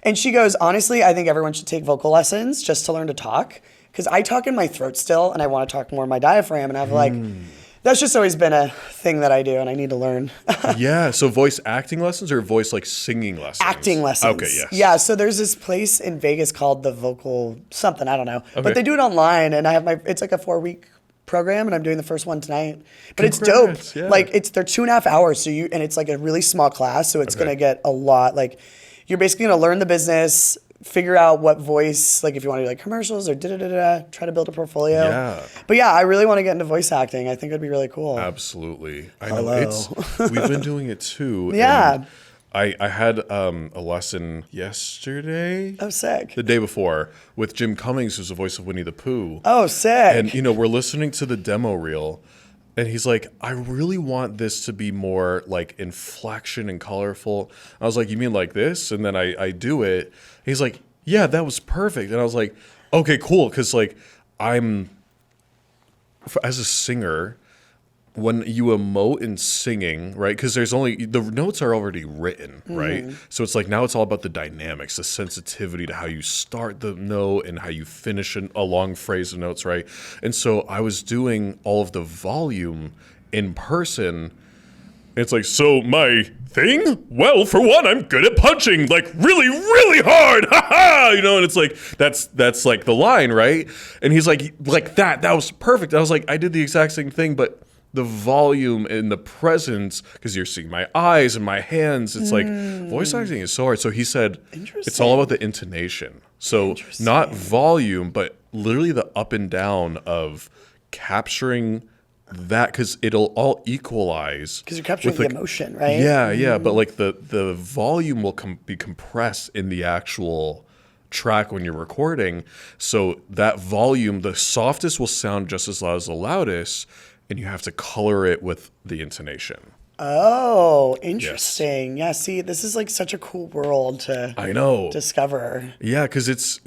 And she goes, honestly, I think everyone should take vocal lessons just to learn to talk. Because I talk in my throat still, and I want to talk more in my diaphragm, and I've like, that's just always been a thing that I do, and I need to learn. Yeah. So voice acting lessons or voice like singing lessons? Acting lessons. Okay. Yes. Yeah. So there's this place in Vegas called the Vocal something, I don't know, Okay. but they do it online, and I have it's like a 4-week program, and I'm doing the first one tonight. But it's Congrats, dope. yeah. Like they're 2.5 hours, and it's like a really small class, so it's gonna get a lot. Like you're basically gonna learn the business, figure out what voice, like if you want to do like commercials or try to build a portfolio. Yeah. But yeah, I really want to get into voice acting. I think it'd be really cool. Absolutely. I Hello. know we've been doing it too. Yeah. And I had a lesson yesterday. Oh, sick. The day before with Jim Cummings, who's the voice of Winnie the Pooh. Oh, sick. And, we're listening to the demo reel, and he's like, I really want this to be more like inflection and colorful. I was like, you mean like this? And then I do it. He's like, yeah, that was perfect. And I was like, okay, cool. Because like as a singer, when you emote in singing, right? Because the notes are already written, right? So it's like now it's all about the dynamics, the sensitivity to how you start the note and how you finish a long phrase of notes, right? And so I was doing all of the volume in person. It's like, so my thing? Well, for one, I'm good at punching, like really, really hard. Ha ha! And it's like, that's like the line, right? And he's like that was perfect. I was like, I did the exact same thing, but the volume and the presence, because you're seeing my eyes and my hands, it's like voice acting is so hard. So he said it's all about the intonation. So not volume, but literally the up and down of capturing that, because it'll all equalize. Because you're capturing the emotion, right? Yeah. But like the volume will be compressed in the actual track when you're recording. So that volume, the softest will sound just as loud as the loudest, and you have to color it with the intonation. Oh, interesting. Yeah, see, this is like such a cool world to discover. Yeah, because it's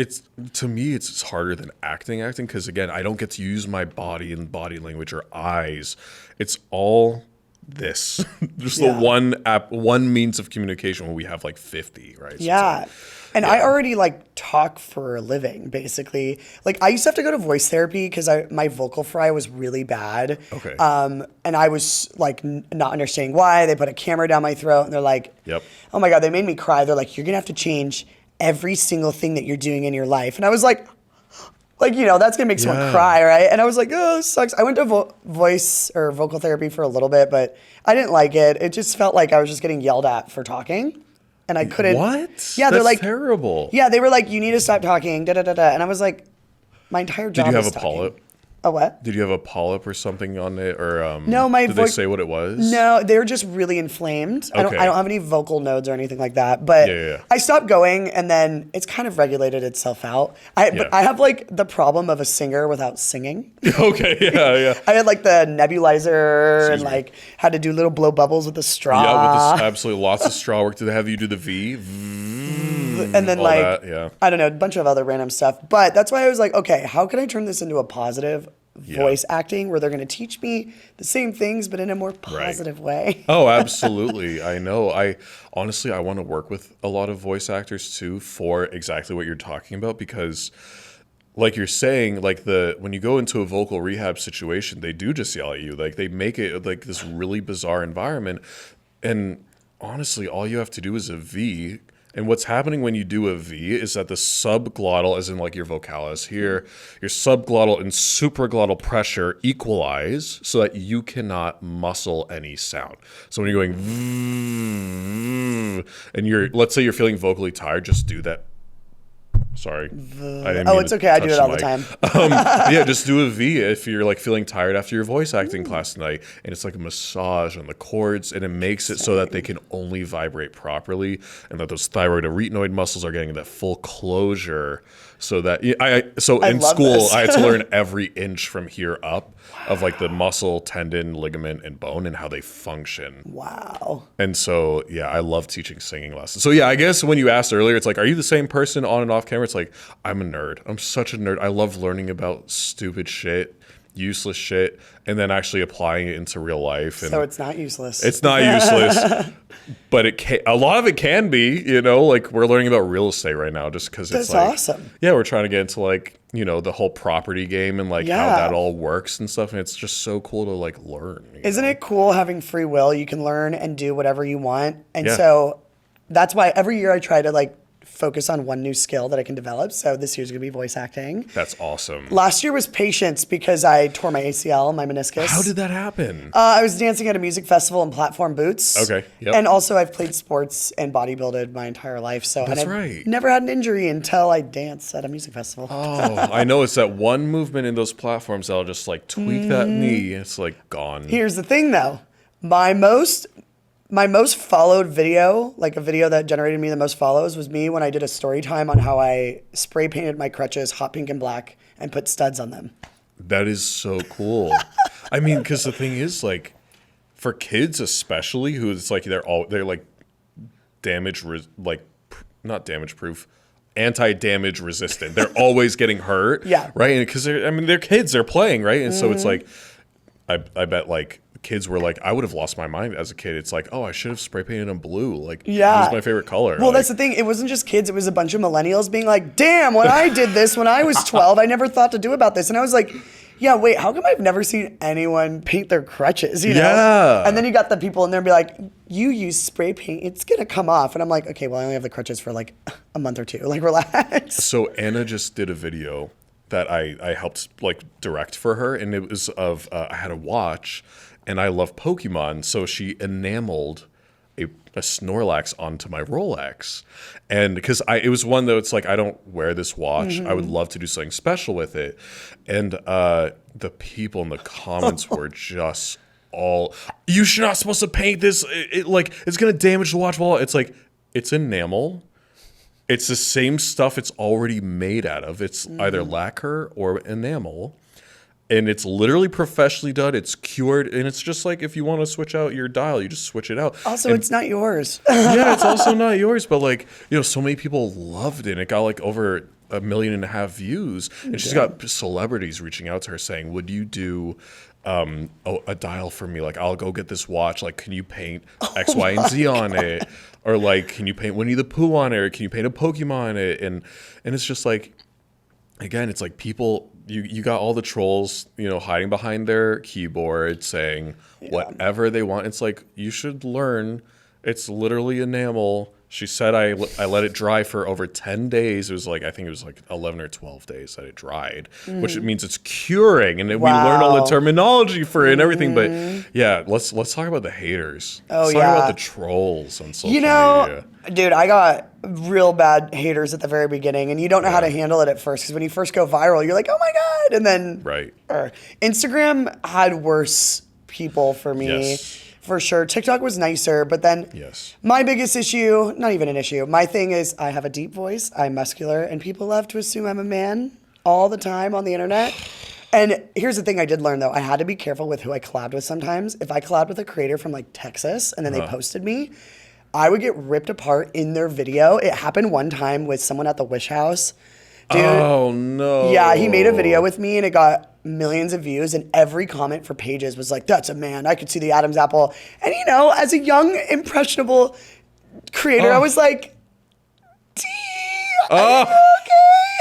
to me it's harder than acting because again, I don't get to use my body and body language or eyes. It's all this. Just the one means of communication when we have like 50, right? So and I already like talk for a living, basically. Like I used to have to go to voice therapy because my vocal fry was really bad. Okay. And I was like not understanding why. They put a camera down my throat and they're like, oh my God, they made me cry. They're like, you're gonna have to change every single thing that you're doing in your life. And I was like, that's gonna make someone cry, right? And I was like, oh, this sucks. I went to voice or vocal therapy for a little bit, but I didn't like it. It just felt like I was just getting yelled at for talking. And I couldn't. What? Yeah, they're like terrible. Yeah, they were like, you need to stop talking. Da da da da. And I was like, my entire job. Did you have is a talking. polyp? A what? Did you have a polyp or something on it, or no? Did they say what it was? No, they were just really inflamed. Okay. I don't have any vocal nodes or anything like that. But I stopped going, and then it's kind of regulated itself out. But I have like the problem of a singer without singing. Okay, yeah. I had like the nebulizer and like had to do little blow bubbles with a straw. Yeah, with absolutely lots of straw work. Did they have you do the V? And then I don't know, a bunch of other random stuff. But that's why I was like, okay, how can I turn this into a positive voice acting where they're going to teach me the same things but in a more positive way? Oh, absolutely. I know. I honestly want to work with a lot of voice actors too for exactly what you're talking about, because like you're saying, like when you go into a vocal rehab situation, they do just yell at you. Like they make it like this really bizarre environment. And honestly, all you have to do is a V. And what's happening when you do a V is that the subglottal, as in like your vocalis here, your subglottal and supraglottal pressure equalize so that you cannot muscle any sound. So when you're going and let's say you're feeling vocally tired, just do that. Sorry. It's okay. I do it all the time. Just do a V if you're like feeling tired after your voice acting class tonight, and it's like a massage on the cords, and it makes it so that they can only vibrate properly, and that those thyroid arytenoid muscles are getting that full closure So that so I in love school this. I had to learn every inch from here up of like the muscle, tendon, ligament, and bone and how they function. Wow. And so yeah, I love teaching singing lessons. So yeah, I guess when you asked earlier, it's like, are you the same person on and off camera? It's like, I'm a nerd. I'm such a nerd. I love learning about stupid shit, useless shit, and then actually applying it into real life. And So it's not useless. it's not useless, but a lot of it can be, like we're learning about real estate right now just because it's That's like, awesome. yeah, we're trying to get into like, the whole property game and like how Yeah. that all works and stuff. And it's just so cool to like learn. Isn't it cool having free will? You can learn and do whatever you want. And Yeah. so that's why every year I try to like focus on one new skill that I can develop. So this year's gonna be voice acting. That's awesome. Last year was patience because I tore my ACL, my meniscus. How did that happen? I was dancing at a music festival in platform boots. Okay, yep. And also I've played sports and bodybuilded my entire life. So That's and I've right. never had an injury until I danced at a music festival. Oh, I know it's that one movement in those platforms that'll just like tweak that knee. It's like gone. Here's the thing though. My most followed video, like a video that generated me the most follows, was me when I did a story time on how I spray painted my crutches hot pink and black and put studs on them. That is so cool. I mean, because the thing is, like, for kids especially, who it's like they're like not damage proof, anti-damage resistant. They're always getting hurt. Yeah. Right. And because they're kids, they're playing, right? And so it's like, I bet like kids were like, I would have lost my mind as a kid. It's like, oh, I should have spray painted them blue. Like, Yeah. it was my favorite color. Well, like, that's the thing. It wasn't just kids. It was a bunch of millennials being like, damn, when I did this when I was 12, I never thought to do about this. And I was like, yeah, wait, how come I've never seen anyone paint their crutches, you know? Yeah. And then you got the people in there and be like, you use spray paint, it's going to come off. And I'm like, okay, well, I only have the crutches for like a month or two. Like, relax. So Anna just did a video that I helped like direct for her, and it was of I had a watch, and I love Pokemon, so she enameled a Snorlax onto my Rolex, and because it was one that it's like I don't wear this watch, I would love to do something special with it, and the people in the comments were just all, you're not supposed to paint this, it's gonna damage the watch wall. It's like, it's enamel. It's the same stuff it's already made out of. It's either lacquer or enamel. And it's literally professionally done. It's cured. And it's just like if you want to switch out your dial, you just switch it out. Also, And it's not yours. yeah, it's also not yours. But like, so many people loved it. And it got like over 1.5 million views. And she's got celebrities reaching out to her saying, would you do a dial for me? Like, I'll go get this watch. Like, can you paint X, Y, and Z on it? Or like, can you paint Winnie the Pooh on it? Or can you paint a Pokemon on it? And it's just like, again, it's like people, you got all the trolls, hiding behind their keyboard saying whatever they want. It's like, you should learn. It's literally enamel. She said I let it dry for over 10 days. It was like, I think it was like 11 or 12 days that it dried, which means it's curing. And we learned all the terminology for it and everything. But yeah, let's talk about the haters. Let's talk about the trolls on social media. Dude, I got real bad haters at the very beginning, and you don't know how to handle it at first, because when you first go viral, you're like, oh my God. And then Instagram had worse people for me. Yes. For sure. TikTok was nicer, but then my biggest issue, not even an issue, my thing is I have a deep voice, I'm muscular, and people love to assume I'm a man all the time on the internet. And here's the thing I did learn, though. I had to be careful with who I collabed with sometimes. If I collabed with a creator from like Texas and then they posted me, I would get ripped apart in their video. It happened one time with someone at the Wish House. Dude, oh no. Yeah, he made a video with me and it got millions of views, and every comment for pages was like, that's a man. I could see the Adam's apple. And as a young, impressionable creator, I was like, are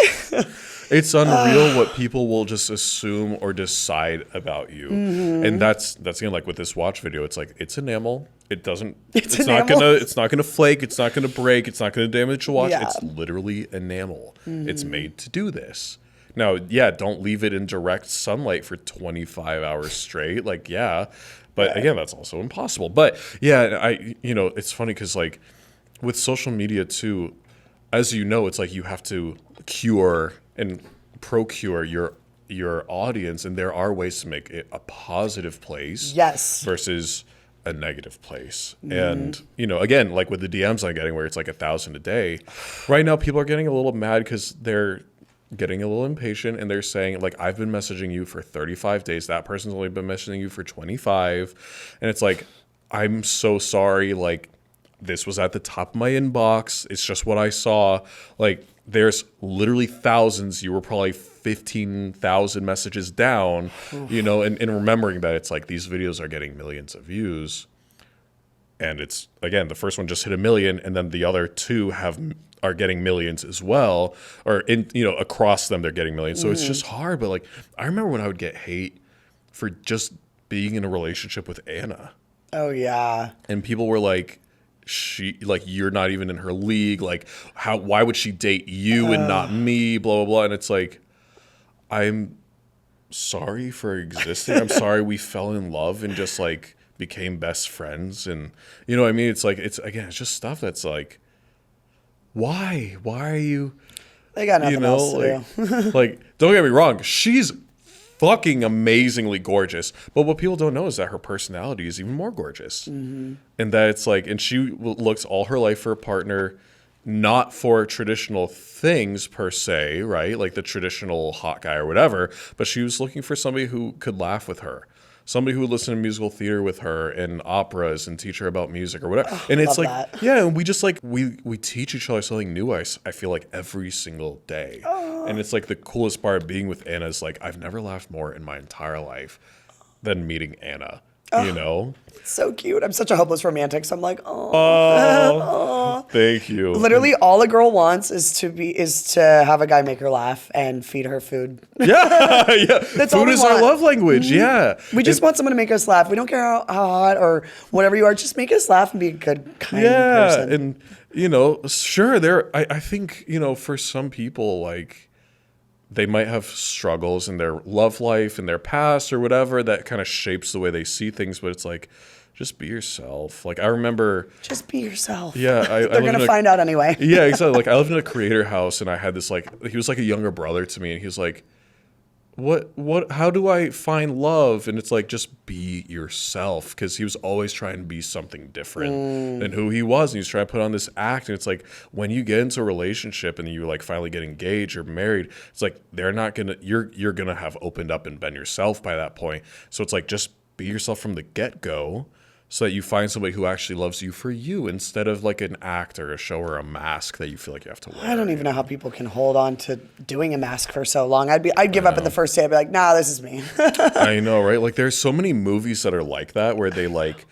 you okay? It's unreal what people will just assume or decide about you. And that's again, like with this watch video, it's like, it's enamel. It's not gonna flake, it's not gonna break, it's not gonna damage the watch. Yeah. It's literally enamel. It's made to do this. Now, don't leave it in direct sunlight for 25 hours straight. Like, but again, that's also impossible. But it's funny because like with social media too, as it's like you have to cure and procure your audience, and there are ways to make it a positive place versus a negative place. And again, like with the DMs I'm getting where it's like 1,000 a day, right now people are getting a little mad because they're getting a little impatient, and they're saying, like, I've been messaging you for 35 days. That person's only been messaging you for 25. And it's like, I'm so sorry. Like, this was at the top of my inbox. It's just what I saw. Like, there's literally thousands. You were probably 15,000 messages down, you know, and remembering that it's like these videos are getting millions of views. And it's, again, the first one just hit 1 million, and then the other two are getting millions as well, or in, you know, across them they're getting millions. So it's just hard. But like, I remember when I would get hate for just being in a relationship with Anna. Oh yeah. And people were like, you're not even in her league. Like, why would she date you and not me? Blah blah blah. And it's like, I'm sorry for existing. I'm sorry we fell in love and just like became best friends. And you know what I mean? It's like, it's just stuff that's like, why are you, They got nothing else to do. Like, don't get me wrong, she's fucking amazingly gorgeous, but what people don't know is that her personality is even more gorgeous. And that it's like, and she looks all her life for a partner, not for traditional things per se, right? Like the traditional hot guy or whatever, but she was looking for somebody who could laugh with her. Somebody who would listen to musical theater with her and operas and teach her about music or whatever. And it's like, that. Yeah, and we just like, we teach each other something new, I feel like, every single day. And it's like the coolest part of being with Anna is like, I've never laughed more in my entire life than meeting Anna, you know? So cute. I'm such a hopeless romantic, so I'm like, oh. Thank you. Literally all a girl wants is to have a guy make her laugh and feed her food. Yeah, yeah. That's food is our love language. Yeah. We just want someone to make us laugh. We don't care how hot or whatever you are. Just make us laugh and be a good, kind person. Yeah, and you know, sure. I think, you know, for some people, like, they might have struggles in their love life, in their past or whatever that kind of shapes the way they see things. But it's like, just be yourself. Like, I remember... Just be yourself. Yeah. They're going to find out anyway. Yeah, exactly. Like, I lived in a creator house, and I had this, like... He was like a younger brother to me, and he was like, how do I find love? And it's like, just be yourself. Because he was always trying to be something different than who he was. And he was trying to put on this act. And it's like, when you get into a relationship and you like finally get engaged or married, it's like, they're not going to... You're going to have opened up and been yourself by that point. So it's like, just be yourself from the get-go, so that you find somebody who actually loves you for you instead of like an act or a show or a mask that you feel like you have to wear. I don't even know how people can hold on to doing a mask for so long. I'd give up at the first day. I'd be like, nah, this is me. I know, right? Like, there's so many movies that are like that where they like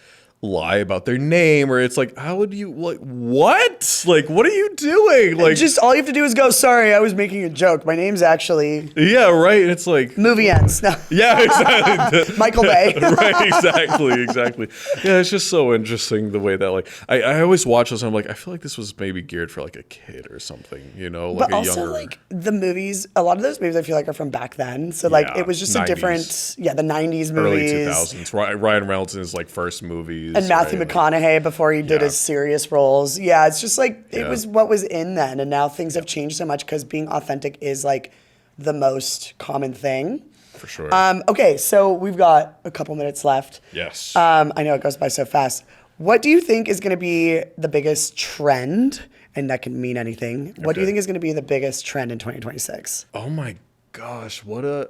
lie about their name, or it's like, how would you, like, what? Like, what are you doing? Like, just all you have to do is go, sorry, I was making a joke. My name's actually... Yeah, right? And it's like... Movie ends. No. Yeah, exactly. Michael Bay. Right, exactly. Yeah, it's just so interesting the way that, like, I always watch this and I'm like, I feel like this was maybe geared for like a kid or something, you know? Like, but also, like, the movies, a lot of those movies I feel like are from back then. So, like, it was just 90s. A different... Yeah, the 90s movies. Early 2000s. Ryan Reynolds in his, like, first movies. And Matthew McConaughey before he did his serious roles. Yeah, it's just like, it was what was in then. And now things have changed so much because being authentic is like the most common thing. For sure. Okay, so we've got a couple minutes left. Yes. I know it goes by so fast. What do you think is going to be the biggest trend? And that can mean anything. What do you think is going to be the biggest trend in 2026? Oh my gosh, I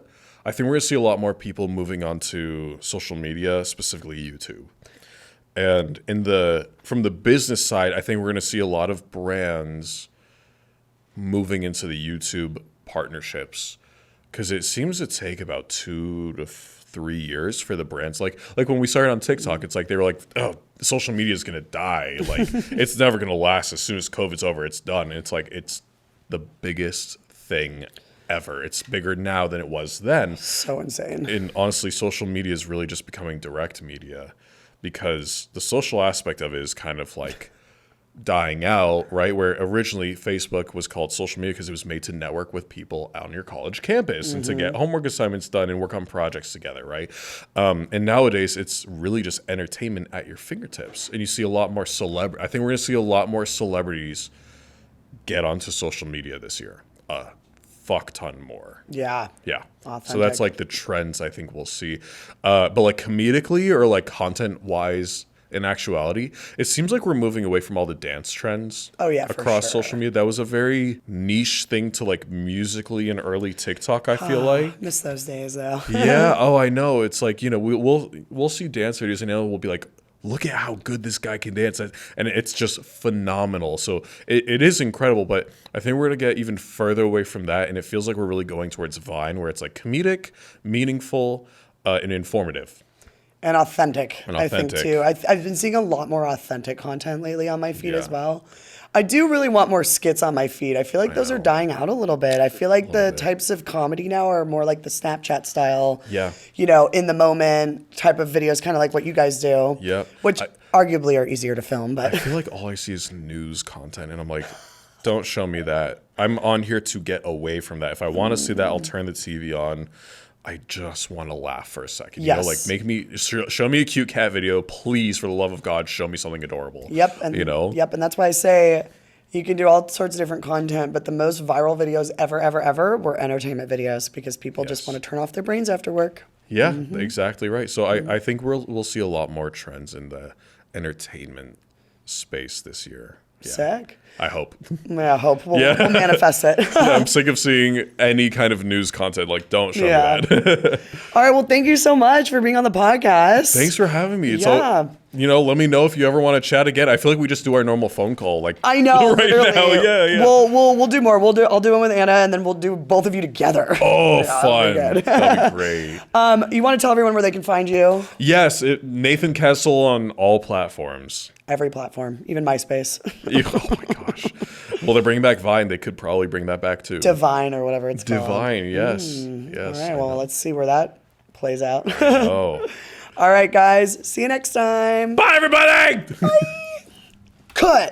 think we're going to see a lot more people moving onto social media, specifically YouTube. And from the business side, I think we're going to see a lot of brands moving into the YouTube partnerships, because it seems to take about 2 to 3 years for the brands. Like when we started on TikTok, it's like they were like, oh, social media is going to die. Like, it's never going to last. As soon as COVID's over, it's done. And it's like, it's the biggest thing ever. It's bigger now than it was then. So insane. And honestly, social media is really just becoming direct media, because the social aspect of it is kind of like dying out, right? Where originally Facebook was called social media because it was made to network with people out on your college campus and to get homework assignments done and work on projects together, right? And nowadays, it's really just entertainment at your fingertips. And you see a lot more I think we're going to see a lot more celebrities get onto social media this year. Fuck ton more. Yeah. Authentic. So that's like the trends I think we'll see. But like comedically or like content wise in actuality, it seems like we're moving away from all the dance trends. Oh, yeah, for across sure. social media. That was a very niche thing to like musically and early TikTok, I feel like. Miss those days though. Yeah. Oh, I know. It's like, you know, we'll see dance videos and we'll be like, look at how good this guy can dance. And it's just phenomenal. So it is incredible, but I think we're going to get even further away from that. And it feels like we're really going towards Vine, where it's like comedic, meaningful, and informative. And authentic, And I think, authentic. too. I've been seeing a lot more authentic content lately on my feed as Yeah. well. I do really want more skits on my feed. I feel like those are dying out a little bit. I feel like the types of comedy now are more like the Snapchat style, Yeah. you know, in the moment type of videos, kind of like what you guys do. Yep. Which arguably are easier to film, I but feel like all I see is news content, and I'm like, don't show me that. I'm on here to get away from that. If I want to see that, I'll turn the TV on. I just want to laugh for a second. You know, like make me show me a cute cat video, please. For the love of God, show me something adorable. Yep. And, you know. Yep. And that's why I say you can do all sorts of different content, but the most viral videos ever were entertainment videos because people just want to turn off their brains after work. Yeah, exactly right. So I think we'll see a lot more trends in the entertainment space this year. Yeah. Sick. I hope. Yeah, I hope we'll manifest it. Yeah, I'm sick of seeing any kind of news content. Like, don't show me that. All right. Well, thank you so much for being on the podcast. Thanks for having me. It's all, you know, let me know if you ever want to chat again. I feel like we just do our normal phone call. Like I know. right literally. now. Yeah. We'll do more. I'll do one with Anna, and then we'll do both of you together. Oh, fun. That'd be great. You want to tell everyone where they can find you? Yes, Nathan Kessel on all platforms. Every platform, even MySpace. Oh my gosh. Well, they're bringing back Vine. They could probably bring that back too. Divine or whatever it's called. Divine, yes. Yes. All right. Well, let's see where that plays out. Oh. All right, guys. See you next time. Bye, everybody. Cut.